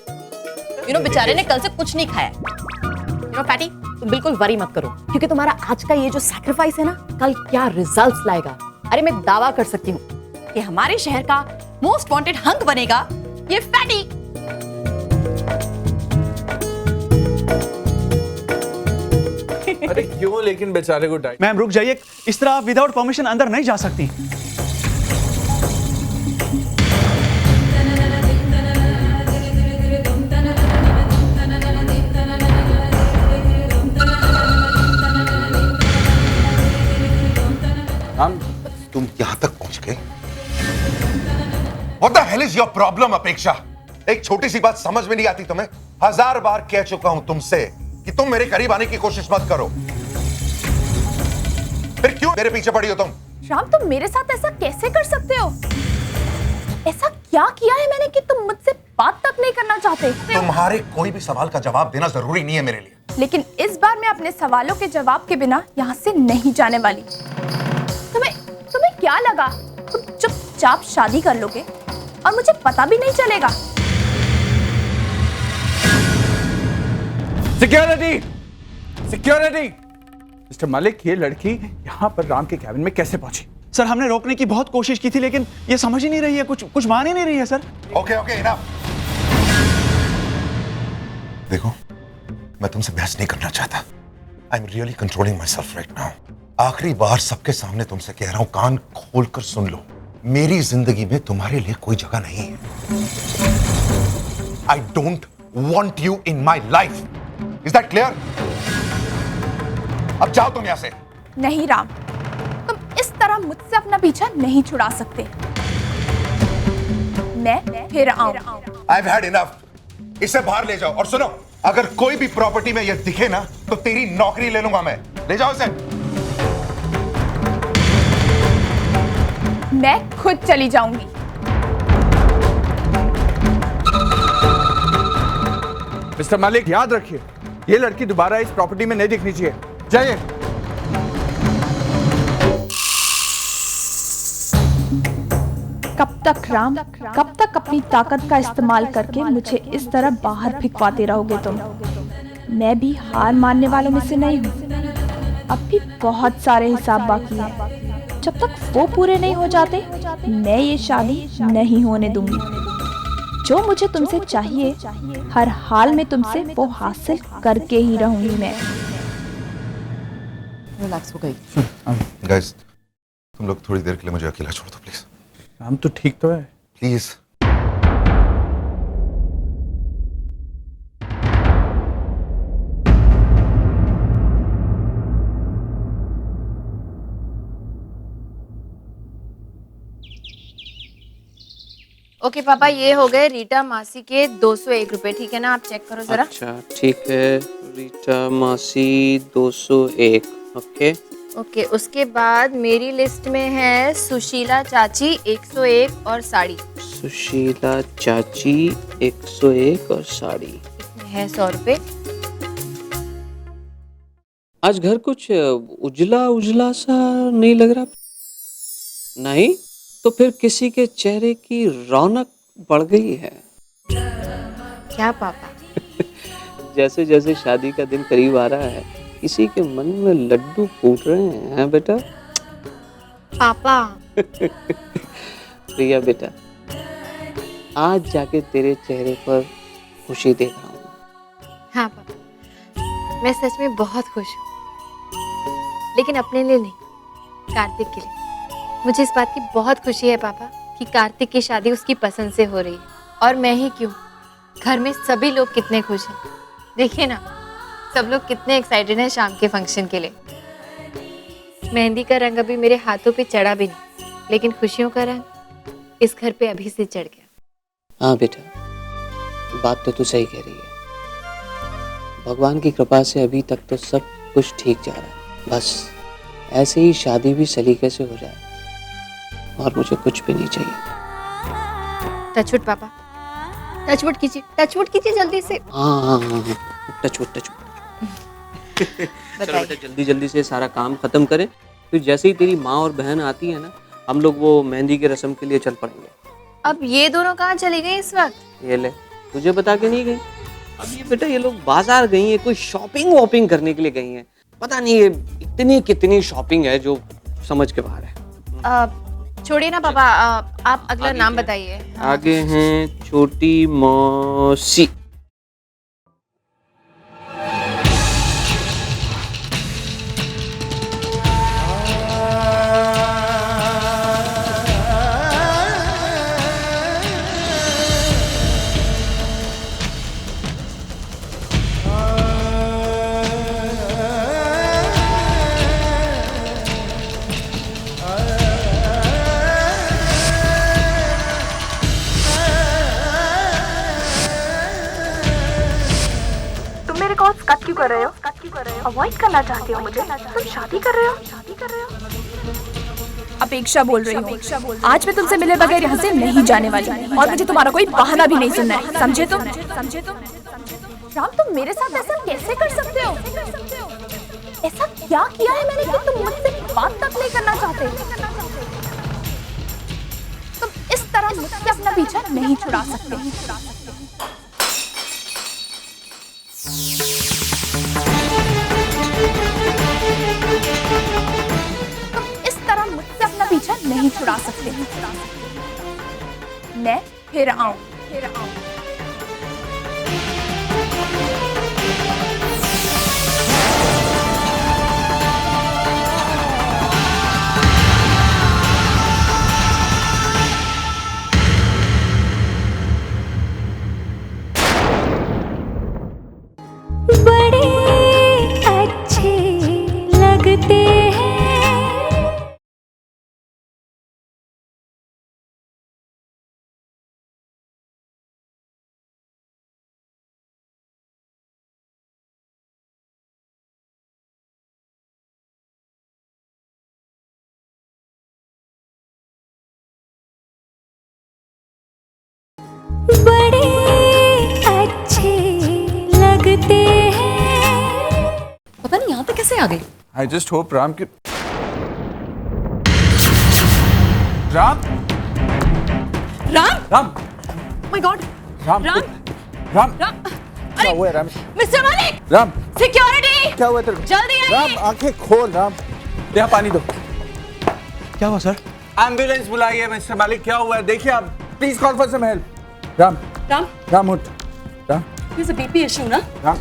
बेचारे ने कल से कुछ नहीं खाया। फैटी तुम बिल्कुल वरी मत करो, क्योंकि तुम्हारा आज का ये जो सैक्रिफाइस है ना, कल क्या रिजल्ट्स लाएगा। अरे मैं दावा कर सकती हूँ कि हमारे शहर का मोस्ट वांटेड हंक बनेगा ये फैटी। अरे क्यों लेकिन बेचारे को डाइट। मैम रुक जाइए, इस तरह आप विदाउट परमिशन अंदर नहीं जा सकती। तुम यहां तक पहुंच गए? What the hell is your problem, अपेक्षा? एक छोटी सी बात समझ में नहीं आती तुम्हें? 1000 बार कह चुका हूं तुमसे कि तुम मेरे करीब आने की कोशिश मत करो। फिर क्यों मेरे पीछे पड़ी हो तुम? राम तुम मेरे साथ ऐसा कैसे कर सकते हो? ऐसा क्या किया है मैंने कि तुम मुझसे बात तक नहीं करना चाहते? तुम्हारे कोई भी सवाल का जवाब देना जरूरी नहीं है मेरे लिए। लेकिन इस बार मैं अपने सवालों के जवाब के बिना यहाँ से नहीं जाने वाली। तुम्हें क्या लगा तुम चुपचाप शादी कर लोगे और मुझे पता भी नहीं चलेगा? सिक्योरिटी मिस्टर मलिक, ये लड़की यहाँ पर राम के कैबिन में कैसे पहुंची? सर हमने रोकने की बहुत कोशिश की थी, लेकिन ये समझ ही नहीं रही है, कुछ मान ही नहीं रही है सर। Okay enough. देखो मैं तुमसे बहस नहीं करना चाहता। I am really controlling my self right now. आखिरी बार सबके सामने तुमसे कह रहा हूं, कान खोलकर सुन लो। मेरी जिंदगी में तुम्हारे लिए कोई जगह नहीं है। I don't want you in my life. Is that clear? अब जाओ तुम यहां से। नहीं राम, तुम इस तरह मुझसे अपना पीछा नहीं छुड़ा सकते। मैं फिर आऊं। I've had enough। इसे बाहर ले जाओ और सुनो, अगर कोई भी प्रॉपर्टी में ये दिखे ना तो तेरी नौकरी ले लूंगा मैं। ले जाओ इसे। मैं खुद चली जाऊंगी। मिस्टर मालिक याद रखिए, ये लड़की दोबारा इस प्रॉपर्टी में नहीं दिखनी चाहिए। जाइए। कब तक राम, कब तक अपनी ताकत का इस्तेमाल करके मुझे इस तरह बाहर फिकवाते रहोगे तुम? मैं भी हार मानने वालों में से नहीं हूँ। अब भी बहुत सारे हिसाब बाकी हैं। जब तक वो पूरे नहीं हो जाते मैं ये शादी नहीं होने दूंगी। जो मुझे तुमसे चाहिए हर हाल में तुमसे वो हासिल करके ही रहूंगी मैं। रिलैक्स हो गई। गाइस तुम लोग थोड़ी देर के लिए मुझे अकेला छोड़ दो प्लीज। हम तो ठीक तो है। प्लीज। ओके पापा, ये हो गए रीटा मासी के 201 रुपए, ठीक है ना? आप चेक करो जरा। अच्छा ठीक है, रीटा मासी 201। ओके ओके, उसके बाद मेरी लिस्ट में है सुशीला चाची 101 और साड़ी। सुशीला चाची 101 और साड़ी है 100 रुपए। आज घर कुछ उजला उजला सा नहीं लग रहा? नहीं तो फिर किसी के चेहरे की रौनक बढ़ गई है। क्या पापा? जैसे जैसे शादी का दिन करीब आ रहा है, किसी के मन में लड्डू फूट रहे हैं बेटा। पापा प्रिया बेटा, आज जाके तेरे चेहरे पर खुशी देख रहा हूँ। हाँ पापा, मैं सच में बहुत खुश हूँ, लेकिन अपने लिए नहीं, कार्तिक के लिए। मुझे इस बात की बहुत खुशी है पापा कि कार्तिक की शादी उसकी पसंद से हो रही है, और मैं ही क्यों, घर में सभी लोग कितने खुश हैं। देखिए ना, सब लोग कितने एक्साइटेड हैं शाम के फंक्शन के लिए। मेहंदी का रंग अभी मेरे हाथों पे चढ़ा भी नहीं, लेकिन खुशियों का रंग इस घर पे अभी से चढ़ गया। हाँ बेटा, बात तो तू सही कह रही है। भगवान की कृपा से अभी तक तो सब कुछ ठीक जा रहा है। बस ऐसे ही शादी भी सलीके से हो जाए, और मुझे कुछ भी नहीं चाहिए। टचवुड पापा, टचवुड कीजिए जल्दी से। हाँ हाँ हाँ हाँ, टचवुड। चलो बेटा, जल्दी जल्दी से सारा काम खत्म करें, फिर जैसे ही तेरी माँ और बहन आती है ना, हम लोग वो मेहंदी की रस्म के लिए चल पड़ेंगे। अब ये दोनों कहाँ चली गई इस वक्त? ये ले, तुझे बता के नहीं गई? अब ये बेटा, ये लोग बाजार गई हैं, कोई शॉपिंग वॉपिंग करने के लिए गई हैं। पता नहीं ये इतनी कितनी शॉपिंग है जो समझ के बाहर है। छोड़िए ना पापा, आप अगला नाम बताइए। आगे हैं छोटी मौसी। कट क्यों कर रहे हो? अवॉइड करना चाहते हो मुझे? तुम शादी कर रहे हो? अपेक्षा बोल रही हूँ। आज मैं तुमसे मिले बगैर यहाँ से नहीं जाने वाली, और मुझे तुम्हारा कोई बहाना भी नहीं सुनना है, समझे तुम? राम, तुम मेरे साथ ऐसा कैसे कर सकते हो? ऐसा क्या किया है मैंने कि तुम मुझसे बात तक नहीं करना चाहते? तुम इस तरह मुझसे अपना पीछा नहीं छुड़ा सकते। इस तरह मुझसे अपना पीछा नहीं छुड़ा सकते। मैं फिर आऊं। बड़े अच्छे लगते हैं। बड़े अच्छे लगते हैं। पता नहीं यहाँ तक कैसे आ गई। I just hope राम की राम माय गॉड, राम क्या हुआ है राम? मिस्टर मालिक, राम सिक्योरिटी, क्या हुआ तेरे को? जल्दी आइए। राम आंखें खोल। राम यहाँ पानी दो। क्या हुआ सर? एम्बुलेंस बुलाइए मिस्टर मालिक, क्या हुआ है देखिए आप, please call for some help. Ram उठ। Ram There's a BP issue ना? राम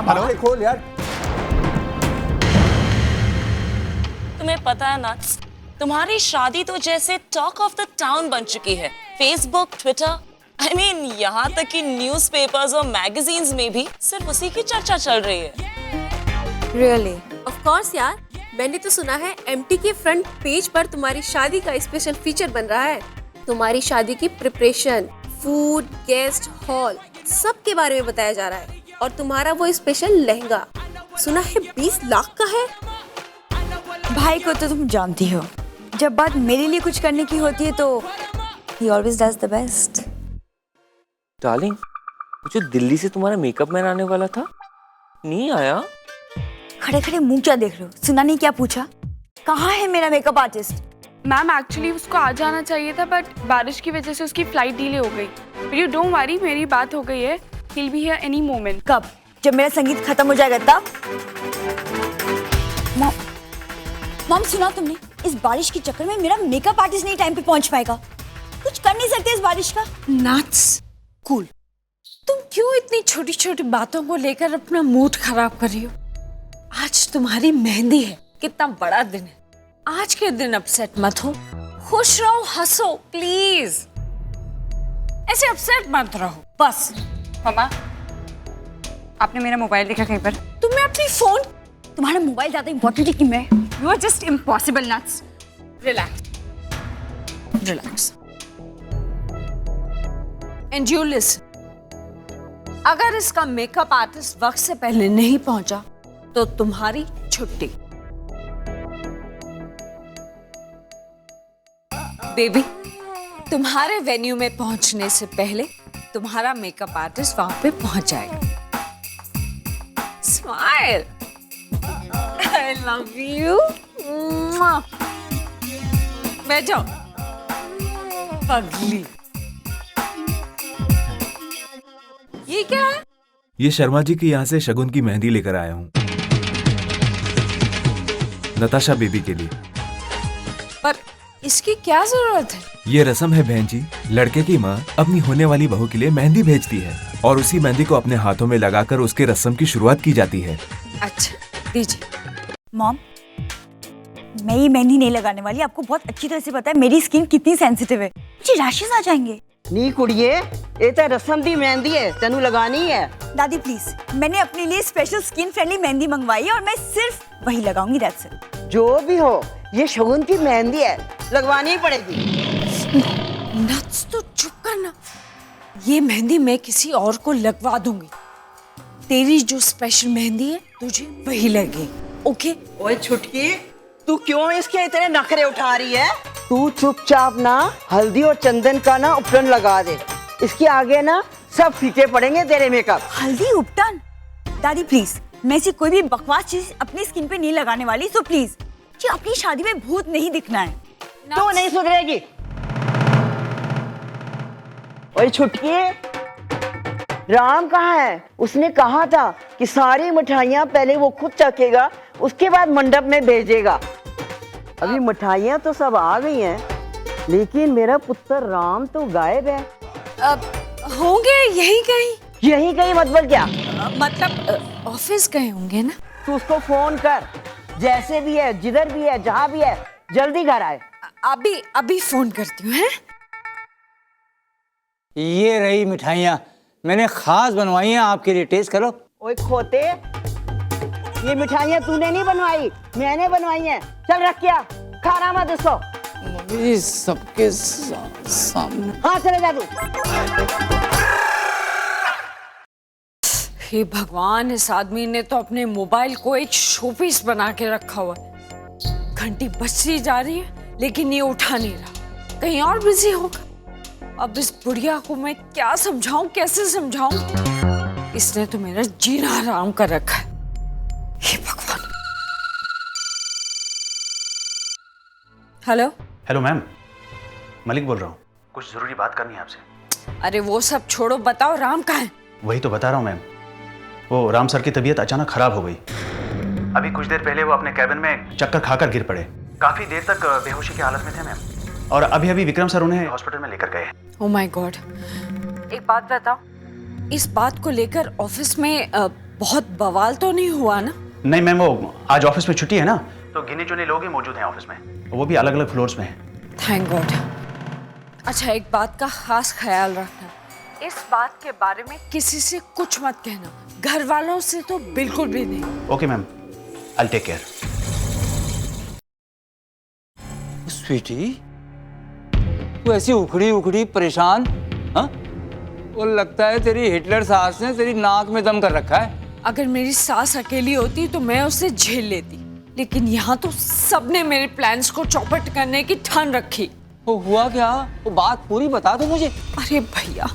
आंखें खोल यार। तुम्हें पता है ना, तुम्हारी शादी तो जैसे टॉक ऑफ द टाउन बन चुकी है। फेसबुक, ट्विटर, I mean, यहाँ तक कि न्यूज़पेपर्स और मैगजीन्स में भी सिर्फ उसी की चर्चा चल रही है। Really? Of course यार, मैंने तो सुना है MT के फ्रंट पेज पर तुम्हारी शादी का स्पेशल फीचर बन रहा है। तुम्हारी शादी की प्रिपरेशन, फूड, गेस्ट, हॉल, सब के बारे में बताया जा रहा है। और तुम्हारा वो स्पेशल लहंगा सुना है 20 लाख का है। भाई को तो तुम जानती हो, जब बात मेरे लिए कुछ करने की होती है तो he always does the best। Darling, जो दिल्ली से तुम्हारा मेकअप मैन आने वाला था नहीं आया? खड़े खड़े मुंह क्या देख रहे हो? सुना नहीं क्या पूछा? कहाँ है मेरा मेकअप आर्टिस्ट? मैम एक्चुअली उसको आ जाना चाहिए था, बट बारिश की वजह से उसकी फ्लाइट डिले हो गई। बट यू डोंट वरी, मेरी बात हो गई है। He'll be here any moment। कब? जब मेरा संगीत खत्म हो जाएगा तब? मॉम सुना तुमने? इस बारिश के चक्कर में मेरा मेकअप आर्टिस्ट नहीं टाइम पे पहुंच पाएगा। कुछ कर नहीं सकते इस बारिश का। Nuts cool. तुम क्यों इतनी छोटी छोटी बातों को लेकर अपना मूड खराब कर रही हो? आज तुम्हारी मेहंदी है, कितना बड़ा दिन है। आज के दिन अपसेट मत हो, खुश रहो, हंसो प्लीज। ऐसे अपसेट मत रहो बस। मामा, आपने मेरा मोबाइल देखा कहीं पर? तुम्हें अपनी फोन, तुम्हारा मोबाइल ज्यादा इंपॉर्टेंट है कि मैं? You are just impossible nuts. Relax relax and you listen. अगर इसका मेकअप आर्टिस्ट वक्त से पहले नहीं पहुंचा तो तुम्हारी छुट्टी। बेबी, तुम्हारे वेन्यू में पहुंचने से पहले तुम्हारा मेकअप आर्टिस्ट वहां पे पहुंच जाएगा। स्माइल। I love you. बैठ जाओ पगली। ये क्या है? ये शर्मा जी के यहाँ से शगुन की मेहंदी लेकर आया हूँ, नताशा बेबी के लिए। पर इसकी क्या जरूरत है? ये रस्म है बहन जी। लड़के की माँ अपनी होने वाली बहू के लिए मेहंदी भेजती है और उसी मेहंदी को अपने हाथों में लगाकर उसके रस्म की शुरुआत की जाती है। अच्छा दीजिए। मॉम, मैं ये मेहंदी नहीं लगाने वाली। आपको बहुत अच्छी तरह से पता है मेरी स्किन कितनी सेंसिटिव है, मुझे रैशेस आ जाएंगे। नी कुड़िए, ये तो रस्म दी मेहंदी है, तेनू लगानी है। दादी प्लीज, मैंने अपने लिए स्पेशल स्किन फ्रेंडली मेहंदी मंगवाई है और मैं सिर्फ वही लगाऊंगी। That's it. जो भी हो, ये शगुन की मेहंदी है, लगवानी ही पड़ेगी। नट्स, तो चुप करना। ये मेहंदी मैं किसी और को लगवा दूंगी। तेरी जो स्पेशल मेहंदी है तुझे वही लगे। ओके? ओए छुटकी, तू क्यों इसके इतने नखरे उठा रही है? तू चुपचाप ना हल्दी और चंदन का ना उपटन लगा दे। इसके आगे ना सब फीके पड़ेंगे तेरे मेकअप। हल्दी उपटन? दादी प्लीज, मैं ऐसी कोई भी बकवास चीज अपनी स्किन पे नहीं लगाने वाली। सो प्लीज, मुझे अपनी शादी में भूत नहीं दिखना है। तो नहीं सुधरेगी। ओए छुटकी, राम कहाँ है? उसने कहा था कि सारी मिठाइयाँ पहले वो खुद चखेगा, उसके बाद मंडप में भेजेगा। अभी मिठाइयाँ तो सब आ गई हैं, लेकिन मेरा पुत्र राम तो गायब है। होंगे यहीं कहीं। यहीं कहीं मतलब क्या? मतलब ऑफिस गए होंगे ना। तू उसको फोन कर, जैसे भी है, जिधर भी है, जहाँ भी है, जल्दी घर आए। अभी फोन करती हूँ। ये रही मिठाइयाँ, मैंने खास बनवाई हैं आपके लिए, टेस्ट करो। ओए खोते, ये मिठाइयाँ तूने नहीं बनवाई, मैंने बनवाई हैं। चल रख क्या, खाना मत इसको। सबके सामने। हाँ चले जा तू। हे भगवान, इस आदमी ने तो अपने मोबाइल को एक शोपीस बना के रखा हुआ है। घंटी बजती जा रही है लेकिन ये उठा नहीं रहा, कहीं और बिजी होगा। अब इस बुढ़िया को मैं क्या समझाऊं, कैसे समझाऊं? इसने तो मेरा जीना हराम कर रखा है। हे भगवान। हेलो। हेलो मैम, मलिक बोल रहा हूँ, कुछ जरूरी बात करनी है आपसे। अरे वो सब छोड़ो, बताओ राम कहाँ है? वही तो बता रहा हूँ मैम, वो राम सर की तबीयत अचानक खराब हो गई। अभी कुछ देर पहले वो अपने कैबिन में चक्कर खाकर गिर पड़े, काफी देर तक बेहोशी की हालत में थे मैम, और अभी विक्रम सर उन्हें हॉस्पिटल में लेकर गए। Oh my God. एक बात बताओ, इस बात को लेकर ऑफिस में बहुत बवाल तो नहीं हुआ ना? नहीं मैम, वो आज ऑफिस में छुट्टी है ना, तो गिने चुने लोग ही मौजूद हैं ऑफिस में, वो भी अलग अलग फ्लोर्स में हैं। Thank God. अच्छा, एक बात का खास ख्याल रखना, इस बात के बारे में किसी से कुछ मत कहना, घर वालों से तो बिल्कुल भी नहीं। Okay ma'am, I take care. Sweetie, तू ऐसी उखड़ी उखड़ी परेशान, हाँ? वो लगता है तेरी हिटलर सास ने तेरी नाक में दम कर रखा है। अगर मेरी सास अकेली होती तो मैं उसे झेल लेती, लेकिन यहाँ तो सबने मेरे प्लान्स को चौपट करने की ठान रखी। वो हुआ क्या? वो बात पूरी बता दो मुझे। अरे भैया,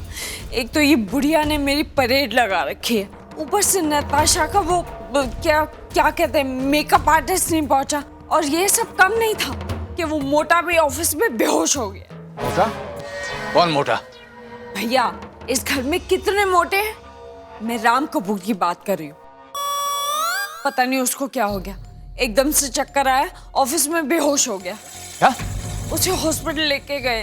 एक तो ये बुढ़िया ने मेरी परेड लगा रखी है, ऊपर से नताशा का वो क्या क्या कहते हैं मेकअप आर्टिस्ट नहीं पहुंचा, और ये सब कम नहीं था कि वो मोटा भी ऑफिस में बेहोश हो गया। मोटा? कौन मोटा? भैया, इस घर में कितने मोटे हैं? मैं राम कपूर की बात कर रही हूँ। पता नहीं उसको क्या हो गया, एकदम से चक्कर आया, ऑफिस में बेहोश हो गया। क्या? उसे हॉस्पिटल लेके गए।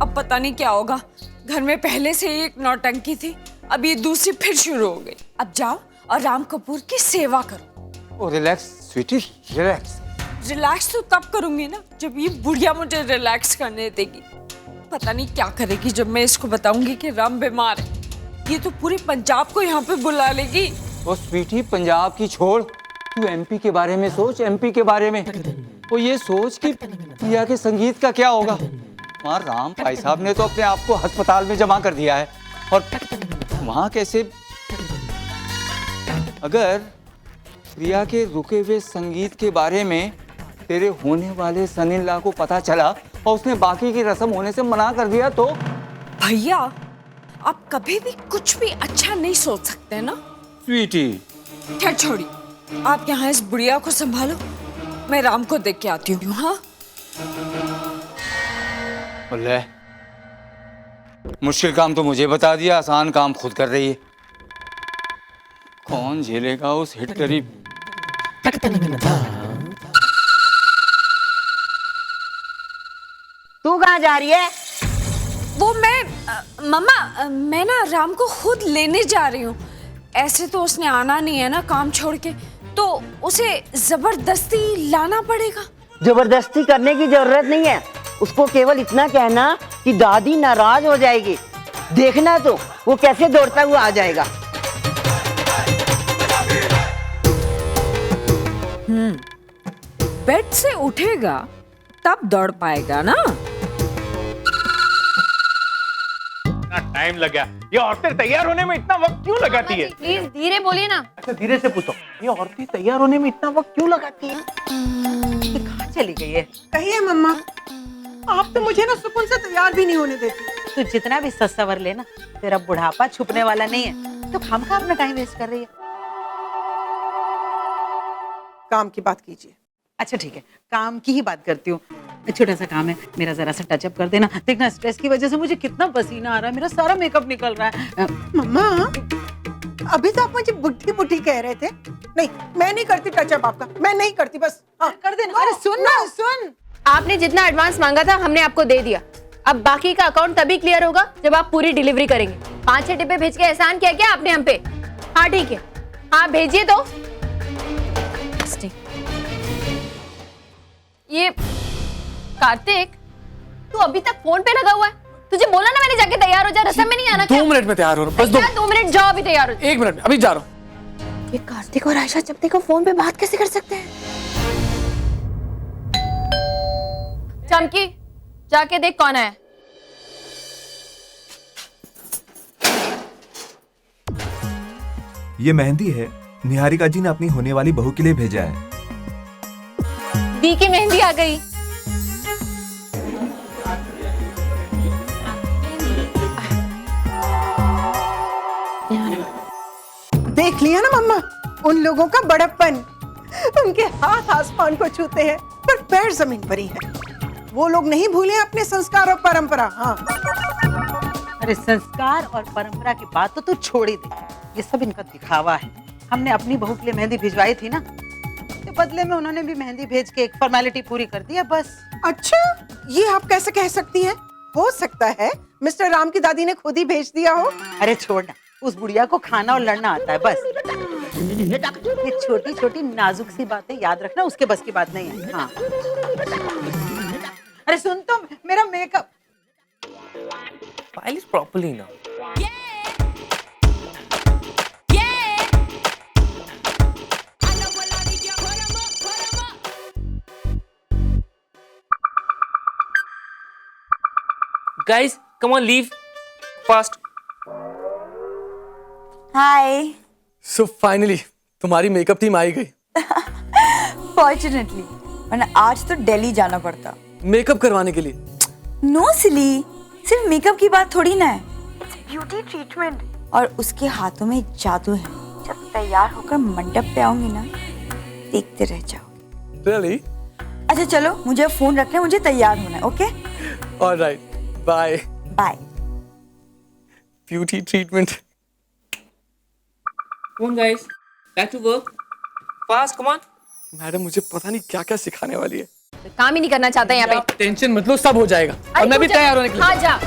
अब पता नहीं क्या होगा। घर में पहले से ही एक नौटंकी थी, अब ये दूसरी फिर शुरू हो गई। अब जाओ और राम कपूर की सेवा करो। ओ रिलैक्स स्वीटी, रिलैक्स। रिलैक्स तो तब करूंगी ना जब ये बुढ़िया मुझे रिलैक्स करने देगी। पता नहीं क्या करेगी जब मैं इसको बताऊंगी कि राम बीमार है। ये तो पूरे पंजाब को यहाँ पे बुला लेगी। ओ स्वीटी, पंजाब की छोड़, तू एमपी के बारे में सोच, एमपी के बारे में। वो ये सोच कि प्रिया के संगीत का क्या होगा। वहाँ राम भाई साहब ने तो अपने आप को अस्पताल में जमा कर दिया है, और वहाँ कैसे? अगर प्रिया के रुके हुए संगीत के बारे में तेरे होने वाले सन-इन-लॉ को पता चला और उसने बाकी की रस्म होने से मना कर दिया तो? भैया, आप कभी भी कुछ भी अच्छा नहीं सोच सकते ना स्वीटी। खैर छोड़ी, आप यहाँ इस बुढ़िया को संभालो, मैं राम को देख के आती हूँ। हाँ, ले, मुश्किल काम तो मुझे बता दिया, आसान काम खुद कर रही है। कौन झेलेगा उस हिटलरी? तू कहाँ जा रही है? वो मम्मा, मैं ना राम को खुद लेने जा रही हूँ। ऐसे तो उसने आना नहीं है ना काम छोड़ के, तो उसे जबरदस्ती लाना पड़ेगा। जबरदस्ती करने की जरूरत नहीं है, उसको केवल इतना कहना कि दादी नाराज हो जाएगी। देखना तो वो कैसे दौड़ता हुआ आ जाएगा। बेड से उठेगा तब दौड़ पाएगा ना। टाइम लग गया। ये औरतें तैयार होने में इतना वक्त क्यों लगाती है? प्लीज धीरे बोलिए ना। अच्छा धीरे से पूछो, ये औरतें तैयार होने में इतना वक्त क्यों लगाती है? कहाँ चली गई है? कहिए मम्मा, आप तो मुझे ना सुकून से तैयार भी नहीं होने देती। तू जितना भी सस्वर लेना, तेरा बुढ़ापा छुपने वाला नहीं है, तो खामखा अपना टाइम वेस्ट कर रही है। काम की बात कीजिए। अच्छा ठीक है, काम की ही बात करती हूँ। छोटा सा काम है, मेरा जरा सा टचअप कर देना। देखना स्ट्रेस की वजह से मुझे कितना पसीना आ रहा है, मेरा सारा मेकअप निकल रहा है। मम्मा, अभी तो आप मुझे बुढ़ी बुढ़ी कह रहे थे। नहीं, मैं नहीं करती टचअप आपका, मैं नहीं करती, बस कर देना। अरे सुन ना, सुन। आपने जितना एडवांस मांगा था हमने आपको दे दिया। अब बाकी का अकाउंट तभी क्लियर होगा जब आप पूरी डिलीवरी करेंगे। 5-6 डिब्बे भेज के एहसान किया क्या आपने हम पे? हाँ ठीक है, हाँ भेजिए। तो ये कार्तिक, तू अभी तक फोन पे लगा हुआ है? तुझे बोला ना मैंने, जाके तैयार हो जा, रसम में नहीं आना क्या? 2 मिनट में तैयार हो रहा हूँ, बस 2 मिनट, जाओ अभी तैयार हो। 1 मिनट, अभी जा रहा हूँ। ये कार्तिक और आयशा जब देखो फोन पे बात कैसे कर सकते हैं? चमकी, जाके देख कौन है। ये मेहंदी है, निहारिका जी ने अपनी होने वाली बहू के लिए भेजा है। दी की मेहंदी आ गई। देख लिया ना मम्मा, उन लोगों का बड़प्पन। उनके हाथ आसमान को छूते हैं पर पैर जमीन पर ही है। वो लोग नहीं भूले अपने संस्कार और परंपरा। हाँ, अरे संस्कार और परंपरा की बात तो तू छोड़ ही दे, ये सब इनका दिखावा है। हमने अपनी बहू के लिए मेहंदी भिजवाई थी ना, तो बदले में उन्होंने भी मेहंदी भेज के एक फॉर्मेलिटी पूरी कर दी है, बस। अच्छा, ये आप कैसे कह सकती हैं? हो सकता है मिस्टर राम की दादी ने खुद ही भेज दिया हो। अरे छोड़ना, उस बुढ़िया को खाना और लड़ना आता है, बस। ये छोटी छोटी नाजुक सी बातें याद रखना, उसके बस की बात नहीं है। हाँ। अरे सुन तो, मेरा makeup File is properly now. Guys come on leave fast. Hi. So finally तुम्हारी मेकअप टीम आई गई। फॉर्चुनेटली, वरना आज तो दिल्ली जाना पड़ता मेकअप करवाने के लिए। नो सिली, सिर्फ मेकअप की बात थोड़ी ना है, ब्यूटी ट्रीटमेंट। और उसके हाथों में जादू है। जब तैयार होकर मंडप पे आऊंगी ना, देखते रह जाओ। Really? अच्छा चलो, मुझे फोन रखना है, मुझे तैयार होना है। Okay Alright, bye. Bye. Beauty treatment. Come on guys, back to work. Fast, come on. Madam मुझे पता नहीं क्या क्या सिखाने वाली है। काम ही नहीं करना चाहता यहाँ पे। टेंशन मत लो, सब हो जाएगा। और मैं भी तैयार होने के लिए। हाँ जा।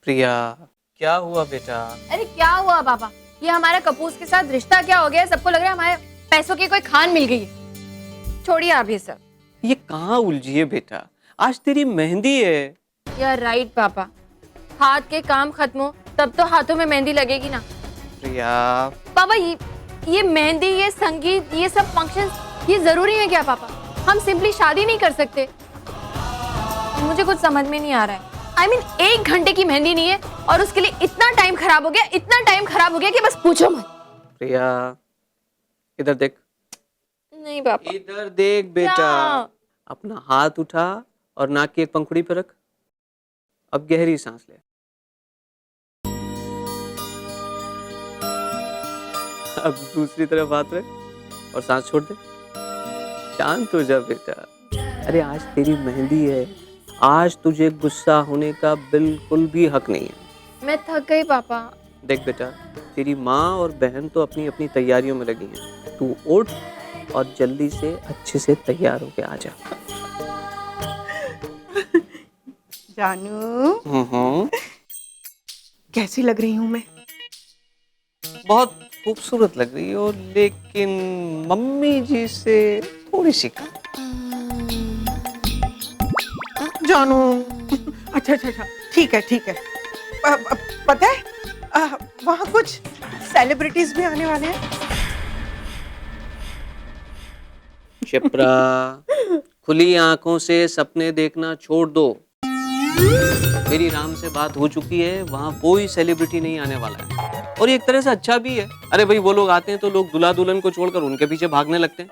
प्रिया, क्या हुआ बेटा? अरे क्या हुआ पापा, ये हमारा कपूस के साथ रिश्ता क्या हो गया? सबको लग रहा है हमारे पैसों की कोई खान मिल गई है। छोड़िए आप ये सब। ये कहाँ उलझी है बेटा, आज तेरी मेहंदी है। यार राइट पापा, हाथ के काम खत्म हो तब तो हाथों में मेहंदी लगेगी ना। प्रिया पापा ये मेहंदी, ये संगीत, ये सब फंक्शंस, ये जरूरी है क्या पापा? हम सिंपली शादी नहीं कर सकते? मुझे कुछ समझ में नहीं आ रहा है। I mean, 1 घंटे की मेहंदी नहीं है और उसके लिए इतना टाइम खराब हो गया, इतना टाइम खराब हो गया कि बस पूछो मत। प्रिया इधर देख। नहीं पापा। इधर देख बेटा, अपना हाथ उठा और नाक की एक पंखुड़ी पर रख। अब गहरी सांस ले। अब दूसरी तरफ हाथ रख और सांस छोड़ दे। शांत हो जा बेटा। अरे आज तेरी मेहंदी है, आज तुझे गुस्सा होने का बिल्कुल भी हक नहीं है। मैं थक गई पापा। देख बेटा, तेरी माँ और बहन तो अपनी अपनी तैयारियों में लगी हैं। तू उठ और जल्दी से अच्छे से तैयार होके आ जा। जानू, कैसी लग रही हूँ मैं? बहुत खूबसूरत लग रही हो, लेकिन मम्मी जी से थोड़ी सी कम। जानू, अच्छा अच्छा अच्छा, ठीक है ठीक है। पता है वहाँ कुछ सेलिब्रिटीज भी आने वाले हैं। शिप्रा, खुली आंखों से सपने देखना छोड़ दो। मेरी राम से बात हो चुकी है, वहाँ कोई सेलिब्रिटी नहीं आने वाला है। और ये एक तरह से अच्छा भी है। अरे भाई, वो लोग आते हैं तो लोग दूल्हा दुल्हन को छोड़कर उनके पीछे भागने लगते हैं।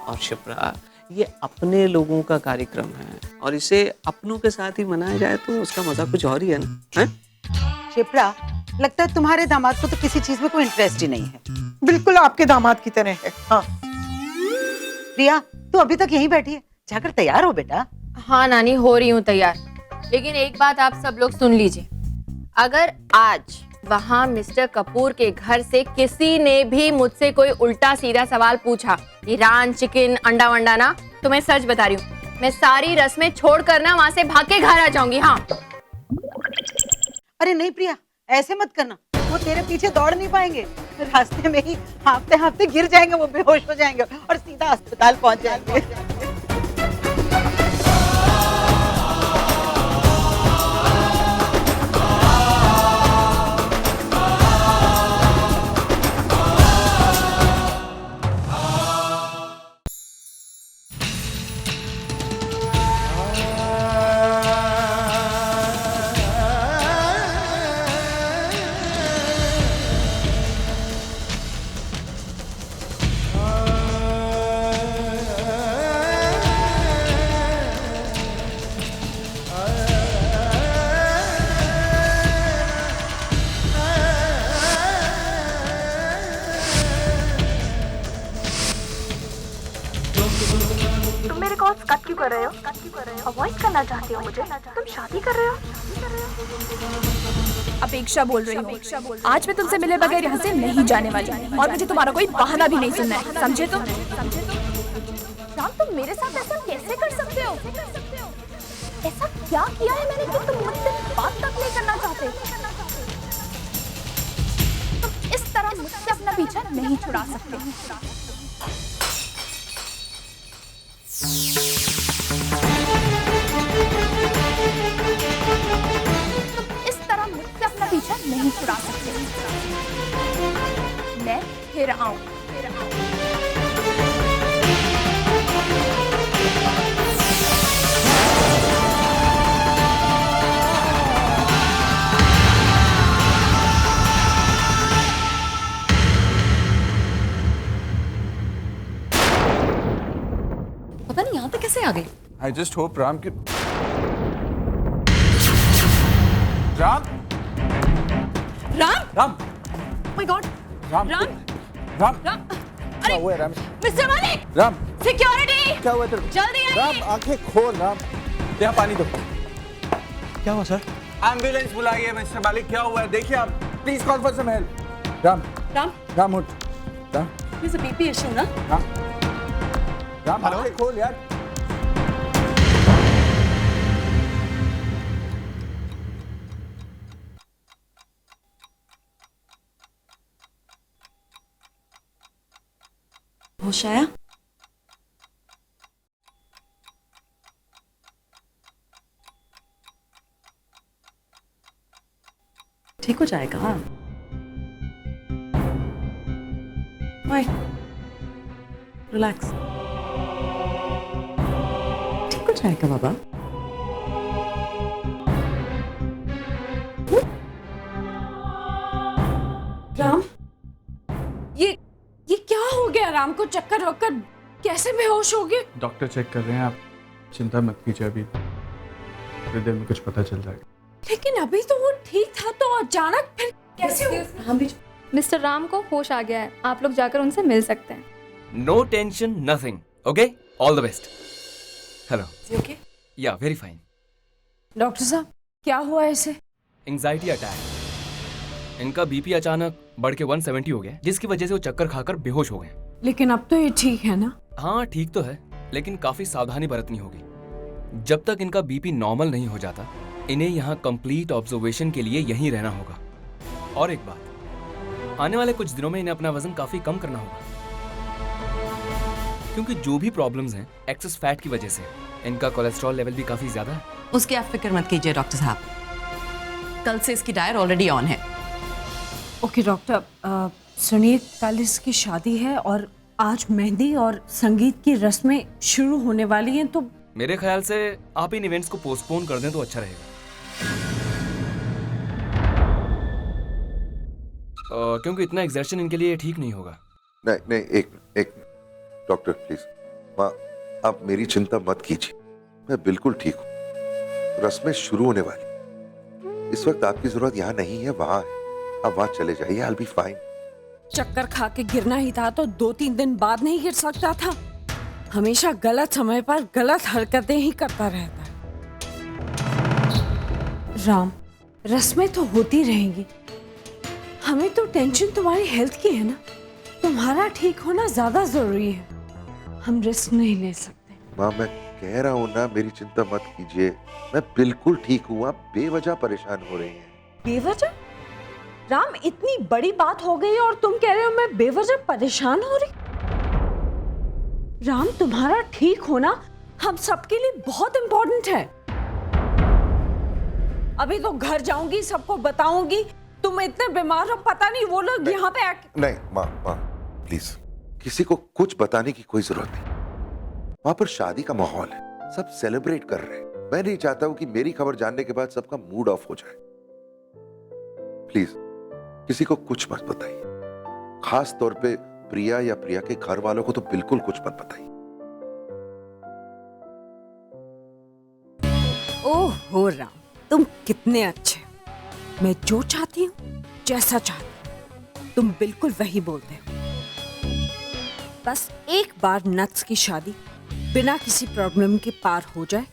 और शिप्रा, ये अपने लोगों का कार्यक्रम है और इसे अपनों के साथ ही मनाया जाए तो उसका मजा कुछ और ही है ना। है? शिप्रा, लगता है तुम्हारे दामाद को तो किसी चीज में कोई इंटरेस्ट ही नहीं है। बिल्कुल आपके दामाद की तरह है। हाँ। प्रिया, तू अभी तक यहीं बैठी है, जाकर तैयार हो बेटा। हाँ नानी, हो रही हूँ तैयार। लेकिन एक बात आप सब लोग सुन लीजिए, अगर आज वहाँ मिस्टर कपूर के घर से किसी ने भी मुझसे कोई उल्टा सीधा सवाल पूछा, ईरान चिकन अंडा वंडा ना, तो मैं सच बता रही हूँ, मैं सारी रस्में छोड़कर ना वहाँ से भाग के घर आ जाऊंगी। हाँ। अरे नहीं प्रिया, ऐसे मत करना, वो तेरे पीछे दौड़ नहीं पाएंगे। रास्ते में ही हाँफते हाँफते गिर जाएंगे, वो बेहोश हो जाएंगे और सीधा अस्पताल पहुंच जाएंगे। तुम मेरे कॉल्स कट क्यों कर रहे हो? अवॉइड करना चाहते हो मुझे? तुम शादी कर रहे हो? अपेक्षा बोल रही हूँ। आज मैं तुमसे मिले बगैर यहाँ से नहीं जाने वाली और मुझे तुम्हारा कोई बहाना भी नहीं सुनना है, समझे तुम? राम, तुम मेरे साथ ऐसा कैसे कर सकते हो? ऐसा क्या किया है मैंने कि तुम मुझसे बात तक नहीं करना चाहते? तुम इस तरह मुझसे अपना पीछा नहीं छुड़ा सकते। इस तरह मुझसे अपना पीछा नहीं छुड़ा सकते। मैं फिर आऊं। पता नहीं यहाँ तक कैसे आ गए। I just hope राम के राम राम राम माय गॉड राम राम राम राम क्या हुआ है राम मिस्टर मालिक राम सिक्योरिटी क्या हुआ तेरे को? जल्दी आइए। राम आंखें खोल राम यहाँ पानी दो। क्या हुआ सर? एम्बुलेंस बुलाइए मिस्टर मालिक। क्या हुआ है देखिए आप please call for some help. Ram Ram Ram उठ Ram this a BP issue ना। राम आंखें खोल यार। होश आया? ठीक हो जाएगा। रिलैक्स, ठीक हो जाएगा बाबा। राम, ये क्या हो गया? राम को चक्कर वक्कर कैसे बेहोश हो गए? डॉक्टर चेक कर रहे हैं, आप चिंता मत कीजिए, अभी थोड़ी देर में कुछ पता चल जाएगा। लेकिन अभी तो वो ठीक था, तो अचानक फिर कैसे हो? मिस्टर राम को होश आ गया है, आप लोग जाकर उनसे मिल सकते हैं। No tension, nothing. Okay, all the best. Hello. Okay? या वेरी फाइन। डॉक्टर साहब, क्या हुआ ऐसे? Anxiety attack. इनका बीपी अचानक बढ़ के 170 हो गया, जिसकी वजह से वो चक्कर खाकर बेहोश हो गए। लेकिन अब तो ये ठीक है ना? हाँ ठीक तो है, लेकिन काफी सावधानी बरतनी होगी। जब तक इनका बीपी नॉर्मल नहीं हो जाता, इन्हें यहाँ कंप्लीट ऑब्जर्वेशन के लिए यहीं रहना होगा। और एक बात, आने वाले कुछ दिनों में इन्हें अपना वजन काफी कम करना होगा, क्योंकि जो भी प्रॉब्लम्स हैं एक्सेस फैट की वजह से। इनका कोलेस्ट्रॉल लेवल भी काफी ज्यादा है। उसकी आप फिक्र मत कीजिए डॉक्टर साहब, कल से इसकी डायर ऑलरेडी ऑन है। ओके डॉक्टर, सुनिए, कल इसकी शादी है और आज मेहंदी और संगीत की रस्में शुरू होने वाली हैं, तो मेरे ख्याल से आप इन इवेंट्स को पोस्टपोन कर दें तो अच्छा रहेगा। क्योंकि इतना एक्सर्शन इनके लिए ठीक नहीं होगा। नहीं, एक डॉक्टर प्लीज, माँ आप मेरी चिंता मत कीजिए, मैं बिल्कुल ठीक हूँ। रस्में शुरू होने वाली, इस वक्त आपकी जरूरत यहाँ नहीं है, वहाँ है। आप वहाँ चले जाइए, I'll be fine। चक्कर खा के गिरना ही था तो 2-3 दिन बाद नहीं गिर सकता था? हमेशा गलत समय पर गलत हरकतें ही करता रहता है। राम, रस्में तो होती रहेंगी, हमें तो टेंशन तुम्हारी हेल्थ की है ना। तुम्हारा ठीक होना ज्यादा जरूरी है, हम रिस्क नहीं ले सकते। माँ मैं कह रहा हूँ ना, मेरी चिंता मत कीजिए, मैं बिल्कुल ठीक हूँ। आप बेवजह परेशान हो रही हैं। बेवजह? राम, इतनी बड़ी बात हो गई और तुम कह रहे हो मैं बेवजह परेशान हो रही? राम, तुम्हारा ठीक होना हम सबके लिए बहुत इंपॉर्टेंट है। अभी तो घर जाऊंगी, सबको बताऊंगी तुम इतने बीमार हो, पता नहीं वो लोग यहाँ पे नहीं माँ प्लीज, किसी को कुछ बताने की कोई जरूरत नहीं। वहां पर शादी का माहौल है, सब सेलिब्रेट कर रहे हैं। मैं नहीं चाहता हूं कि मेरी खबर जानने के बाद सबका मूड ऑफ हो जाए। प्लीज किसी को कुछ मत बताइए, खास तौर पे प्रिया या प्रिया के घर वालों को तो बिल्कुल कुछ मत बताइए। ओहो राम, तुम कितने अच्छे हो। मैं जो चाहती हूँ, जैसा चाहती हूँ, तुम बिल्कुल वही बोलते हो। बस एक बार नट्स की शादी बिना किसी प्रॉब्लम के पार हो जाए,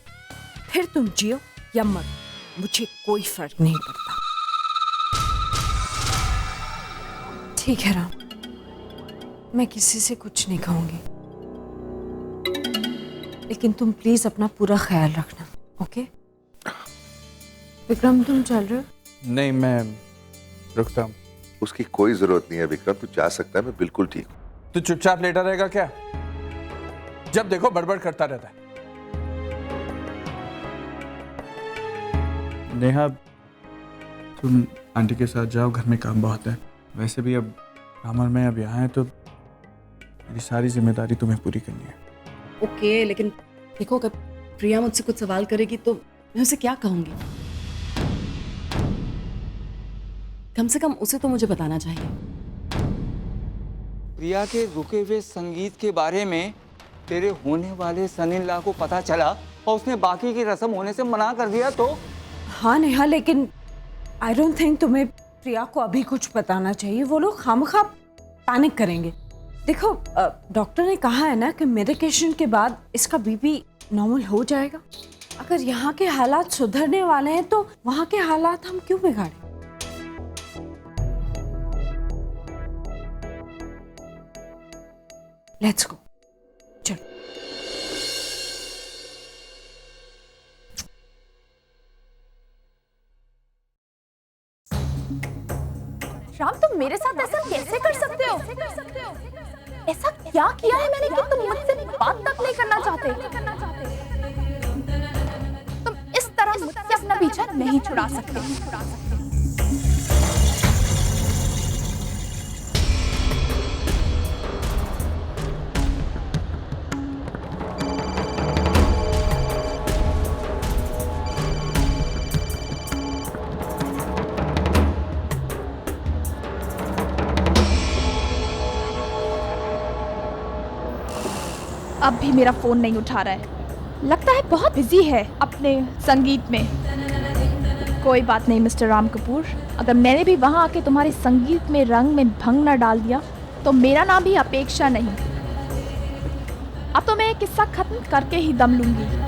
फिर तुम जियो या मरो, मुझे कोई फर्क नहीं पड़ता। ठीक है राम, मैं किसी से कुछ नहीं कहूंगी, लेकिन तुम प्लीज अपना पूरा ख्याल रखना, ओके? विक्रम, तुम चल रहे हो? नहीं, मैं रुकता हूँ। उसकी कोई जरूरत नहीं है विक्रम, तू जा सकता है, मैं बिल्कुल ठीक हूँ। तू चुपचाप लेटा रहेगा क्या? जब देखो बड़बड़ करता रहता है। नेहा, तुम आंटी के साथ जाओ, घर में काम बहुत है। वैसे भी अब राम और मैं अब यहाँ हैं तो मेरी सारी जिम्मेदारी तुम्हें पूरी करनी है। ओके, लेकिन देखो अगर प्रिया मुझसे कुछ सवाल करेगी तो मैं उसे क्या कहूंगी? कम से कम उसे तो मुझे बताना चाहिए। प्रिया के रुके हुए संगीत के बारे में तेरे होने वाले सन-इन-लॉ को पता चला और उसने बाकी की रस्म होने से मना कर दिया तो? हाँ नेहा, लेकिन आई डोंट थिंक तुम्हें प्रिया को अभी कुछ बताना चाहिए। वो लोग खामखा पैनिक करेंगे। देखो डॉक्टर ने कहा है ना कि मेडिकेशन के बाद इसका बीपी नॉर्मल हो जाएगा। अगर यहाँ के हालात सुधरने वाले हैं तो वहाँ के हालात हम क्यों बिगाड़ें? लेट्स गो, चलो। राम, तुम मेरे साथ ऐसा कैसे कर सकते हो? ऐसा क्या किया है मैंने कि तुम मुझसे बात तक नहीं करना चाहते? तुम इस तरह मुझसे अपना पीछा नहीं छुड़ा सकते। अब भी मेरा फोन नहीं उठा रहा है। लगता है बहुत बिजी है अपने संगीत में। कोई बात नहीं मिस्टर राम कपूर, अगर मैंने भी वहां आके तुम्हारे संगीत में रंग में भंग न डाल दिया तो मेरा नाम भी अपेक्षा नहीं। अब तो मैं ये किस्सा खत्म करके ही दम लूंगी।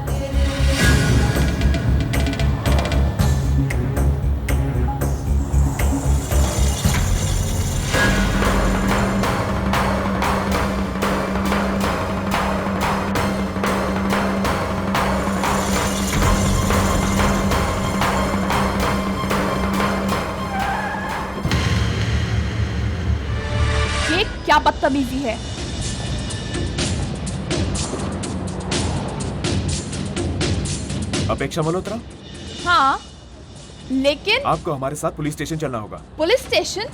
क्या बदतमीजी है। अपेक्षा मल्होत्रा? हाँ, लेकिन आपको हमारे साथ पुलिस स्टेशन चलना होगा। Police station?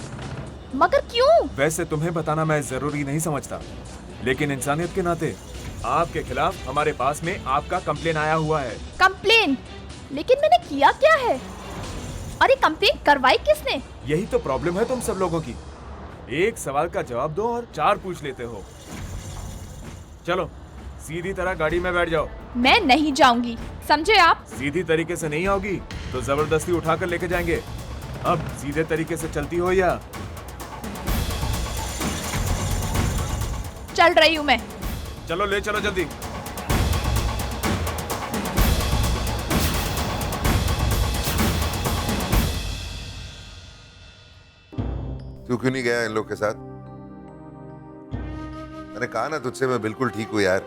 मगर क्यों? वैसे तुम्हें बताना मैं जरूरी नहीं समझता, लेकिन इंसानियत के नाते आपके खिलाफ हमारे पास में आपका कंप्लेन आया हुआ है। कंप्लेन? लेकिन मैंने किया क्या है? अरे कंप्लेन करवाई किसने? यही तो प्रॉब्लम है तुम सब लोगों की। एक सवाल का जवाब दो और 4 पूछ लेते हो। चलो सीधी तरह गाड़ी में बैठ जाओ। मैं नहीं जाऊंगी, समझे आप? सीधी तरीके से नहीं आओगी तो जबरदस्ती उठाकर लेके जाएंगे। अब सीधे तरीके से चलती हो या? चल रही हूँ मैं। चलो ले चलो जल्दी। तू क्यों नहीं गया इन लोग के साथ? मैंने कहा ना तुझसे मैं बिल्कुल ठीक हूं यार।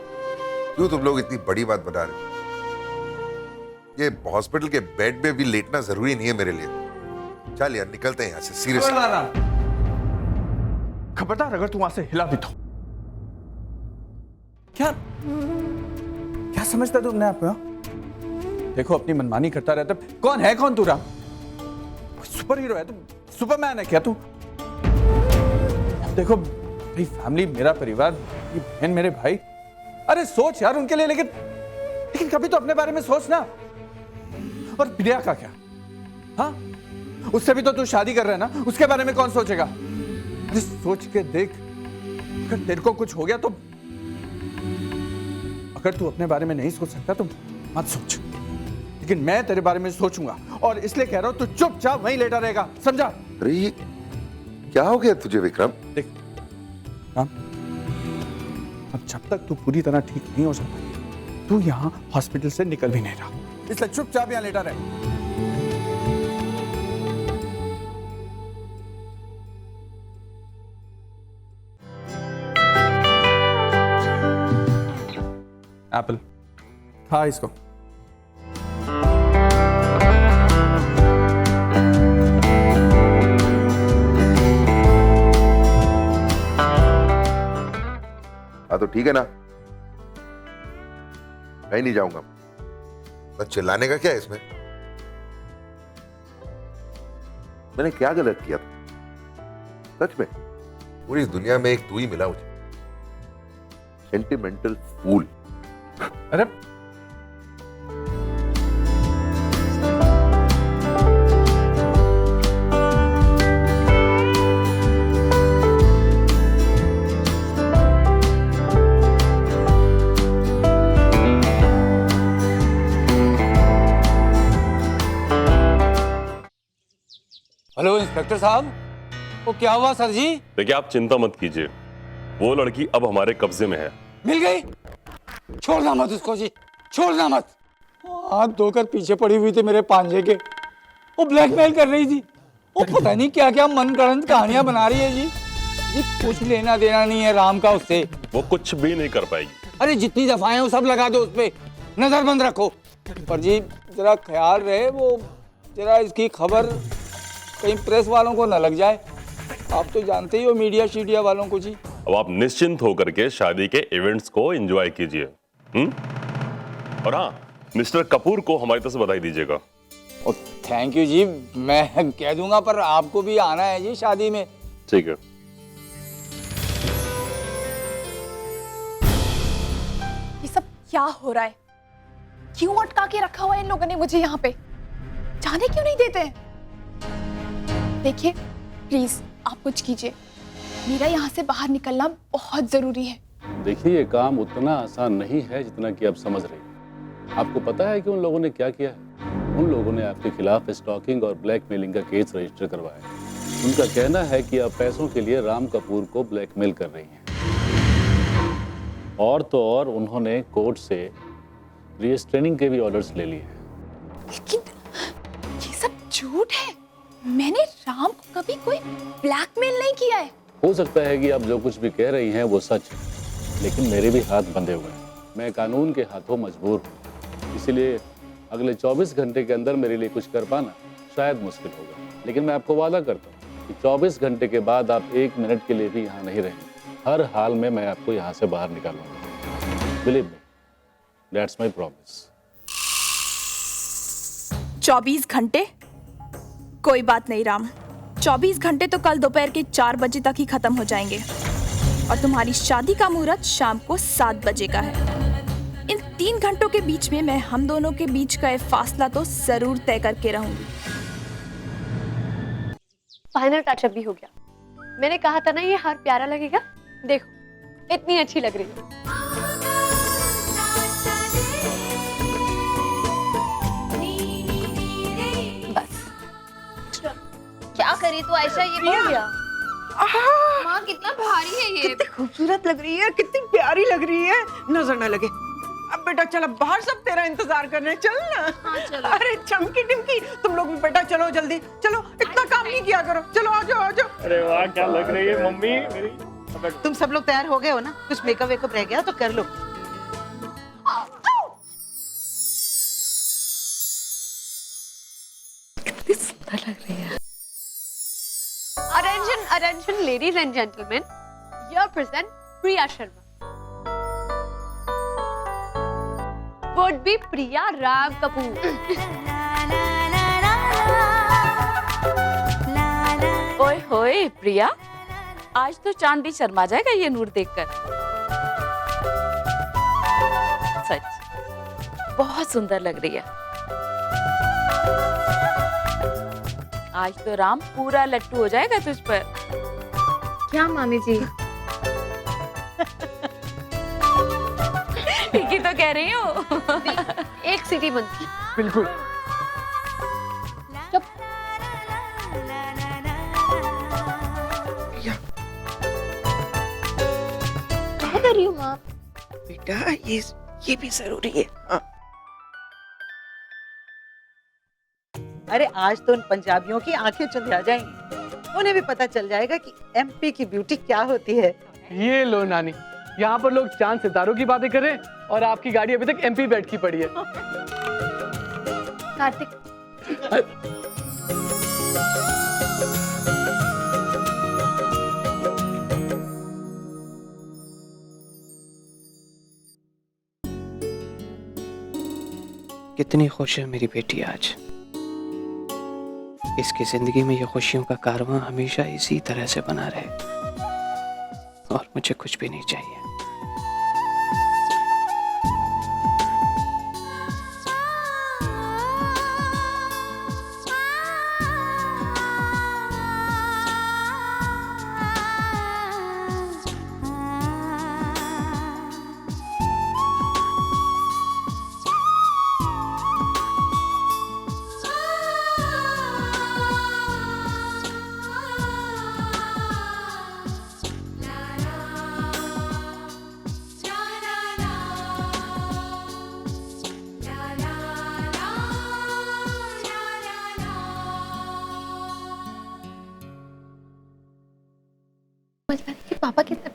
क्यों तुम लोग इतनी बड़ी बात बता रहे हो? ये हॉस्पिटल के बेड पे भी लेटना जरूरी नहीं है मेरे लिए। चल यार निकलते हैं यहाँ से, सीरियसली। खबरदार अगर तू वहां से हिला भी तो। क्या क्या समझता तू अपने आप को? देखो अपनी मनमानी करता रहता। कौन है कौन तू? राम सुपर हीरो है तू? सुपरमैन है क्या तू? देखो मेरी फैमिली, मेरा परिवार, मेरी बहन, मेरे भाई। अरे सोच यार उनके लिए, लेकिन कभी तो अपने बारे में सोच ना। और प्रिया का क्या? हाँ, उससे भी तो तू शादी कर रहा है ना, उसके बारे में कौन सोचेगा? अरे सोच के देख, अगर तेरे को कुछ हो गया तो। अगर तू अपने बारे में नहीं सोच सकता तो मत सोच, लेकिन मैं तेरे बारे में सोचूंगा और इसलिए कह रहा हूं तू चुपचाप वहीं लेटा रहेगा, समझा? अरे क्या हो गया तुझे विक्रम? देख राम, अब जब तक तू पूरी तरह ठीक नहीं हो सकता तू यहाँ हॉस्पिटल से निकल भी नहीं रहा, इसलिए चुपचाप यहाँ लेटा रहे। एप्पल खा इसको। हाँ तो ठीक है ना, मैं नहीं जाऊंगा। बस चिल्लाने का क्या है इसमें? मैंने क्या गलत किया था? सच में पूरी दुनिया में एक तू ही मिला मुझे, सेंटिमेंटल फूल। अरे हेलो इंस्पेक्टर साहब, वो क्या हुआ सर जी? देखिए आप चिंता मत कीजिए, वो लड़की अब हमारे कब्जे में है। मिल गई? छोड़ना मत उसको जी, छोड़ना मत। हाथ धोकर पीछे पड़ी हुई थी मेरे पांजे के, वो ब्लैकमेल कर रही थी। वो पता नहीं क्या क्या मनगढ़ंत कहानियां बना रही है जी। जी कुछ लेना देना नहीं है राम का उससे। वो कुछ भी नहीं कर पाएगी। अरे जितनी दफाएं वो सब लगा दो उस पे, नजरबंद रखो। पर जी जरा ख्याल रहे, वो जरा इसकी खबर कहीं प्रेस वालों को न लग जाए। आप तो जानते ही हो मीडिया शीडिया वालों को जी। अब आप निश्चिंत होकर के शादी के इवेंट्स को एंजॉय कीजिए। और हाँ, मिस्टर कपूर को हमारी तरफ से बधाई दीजिएगा। थैंक यू जी, मैं कह दूंगा, पर आपको भी आना है जी शादी में। ठीक है। ये सब क्या हो रहा है? क्यों अटका के रखा हुआ है इन लोगों ने मुझे यहाँ पे? जाने क्यों नहीं देते? देखिए प्लीज आप कुछ कीजिए, मेरा यहाँ से बाहर निकलना बहुत जरूरी है। देखिए ये काम उतना आसान नहीं है जितना कि आप समझ रहे हैं। आपको पता है कि उन लोगों ने क्या किया है? उन लोगों ने आपके खिलाफ स्टॉकिंग और ब्लैकमेलिंग का केस रजिस्टर करवाया है। उनका कहना है कि आप पैसों के लिए राम कपूर को ब्लैकमेल कर रही हैं। और तो और उन्होंने कोर्ट से रिस्ट्रेनिंग के भी ऑर्डर्स ले लिए हैं। लेकिन ये सब झूठ है, मैंने राम को कभी कोई ब्लैकमेल नहीं किया है। हो सकता है कि आप जो कुछ भी कह रही हैं वो सच है, लेकिन मेरे भी हाथ बंधे हुए हैं। मैं कानून के हाथों मजबूर हूँ, इसलिए अगले 24 घंटे के अंदर मेरे लिए कुछ कर पाना शायद मुश्किल होगा। लेकिन मैं आपको वादा करता हूँ कि 24 घंटे के बाद आप 1 मिनट के लिए भी यहाँ नहीं रहेंगे। हर हाल में मैं आपको यहाँ से बाहर निकालूंगा। Believe me, that's my promise. 24 घंटे? कोई बात नहीं राम, 24 घंटे तो कल दोपहर के 4 बजे तक ही खत्म हो जाएंगे, और तुम्हारी शादी का मुहूर्त शाम को 7 बजे का है। इन 3 घंटों के बीच में मैं हम दोनों के बीच का फासला तो जरूर तय करके रहूंगी। फाइनल टचअप भी हो गया। मैंने कहा था ना ये हार प्यारा लगेगा। देखो इतनी अच्छी लग रही है। क्या करी तू आयशा? ये हो गया। माँ कितना भारी है ये। कितनी खूबसूरत लग रही है, कितनी प्यारी लग रही है, नजर ना लगे। अब बेटा चलो बाहर, सब तेरा इंतजार कर रहे हैं, चल ना। हाँ, चलो। अरे चमकी टिमकी, तुम लोग भी बेटा चलो जल्दी, चलो इतना काम नहीं किया करो, चलो आ जाओ आ जाओ। अरे वाह क्या लग रही है मम्मी मेरी। तुम सब लोग तैयार हो गए हो ना? कुछ मेकअप वेकअप रह गया तो कर लो। कितनी सुंदर लग रही है। Attention, attention, ladies and gentlemen. Here present Priya Sharma. Would be Priya Ram Kapoor. ओए होए प्रिया, आज तो चांद भी शर्मा जाएगा ये नूर देखकर। सच बहुत सुंदर लग रही है। आज तो राम पूरा लट्टू हो जाएगा तुझ पर। क्या मामी जी? ठीक ही तो कह रही हूँ। एक सीटी बनती। बिल्कुल। क्या कर रही हूँ माँ? बेटा ये भी जरूरी है। हाँ। अरे आज तो उन पंजाबियों की आंखें चुंधिया जाएंगी। उन्हें भी पता चल जाएगा कि एमपी की ब्यूटी क्या होती है। ये लो नानी, यहाँ पर लोग चांद सितारों की बातें कर रहे हैं और आपकी गाड़ी अभी तक एमपी बैठ पड़ी है। कार्तिक कितनी खुश है मेरी बेटी आज। इसकी जिंदगी में ये खुशियों का कारवां हमेशा इसी तरह से बना रहे, और मुझे कुछ भी नहीं चाहिए। समझ पा रही कि पापा कितने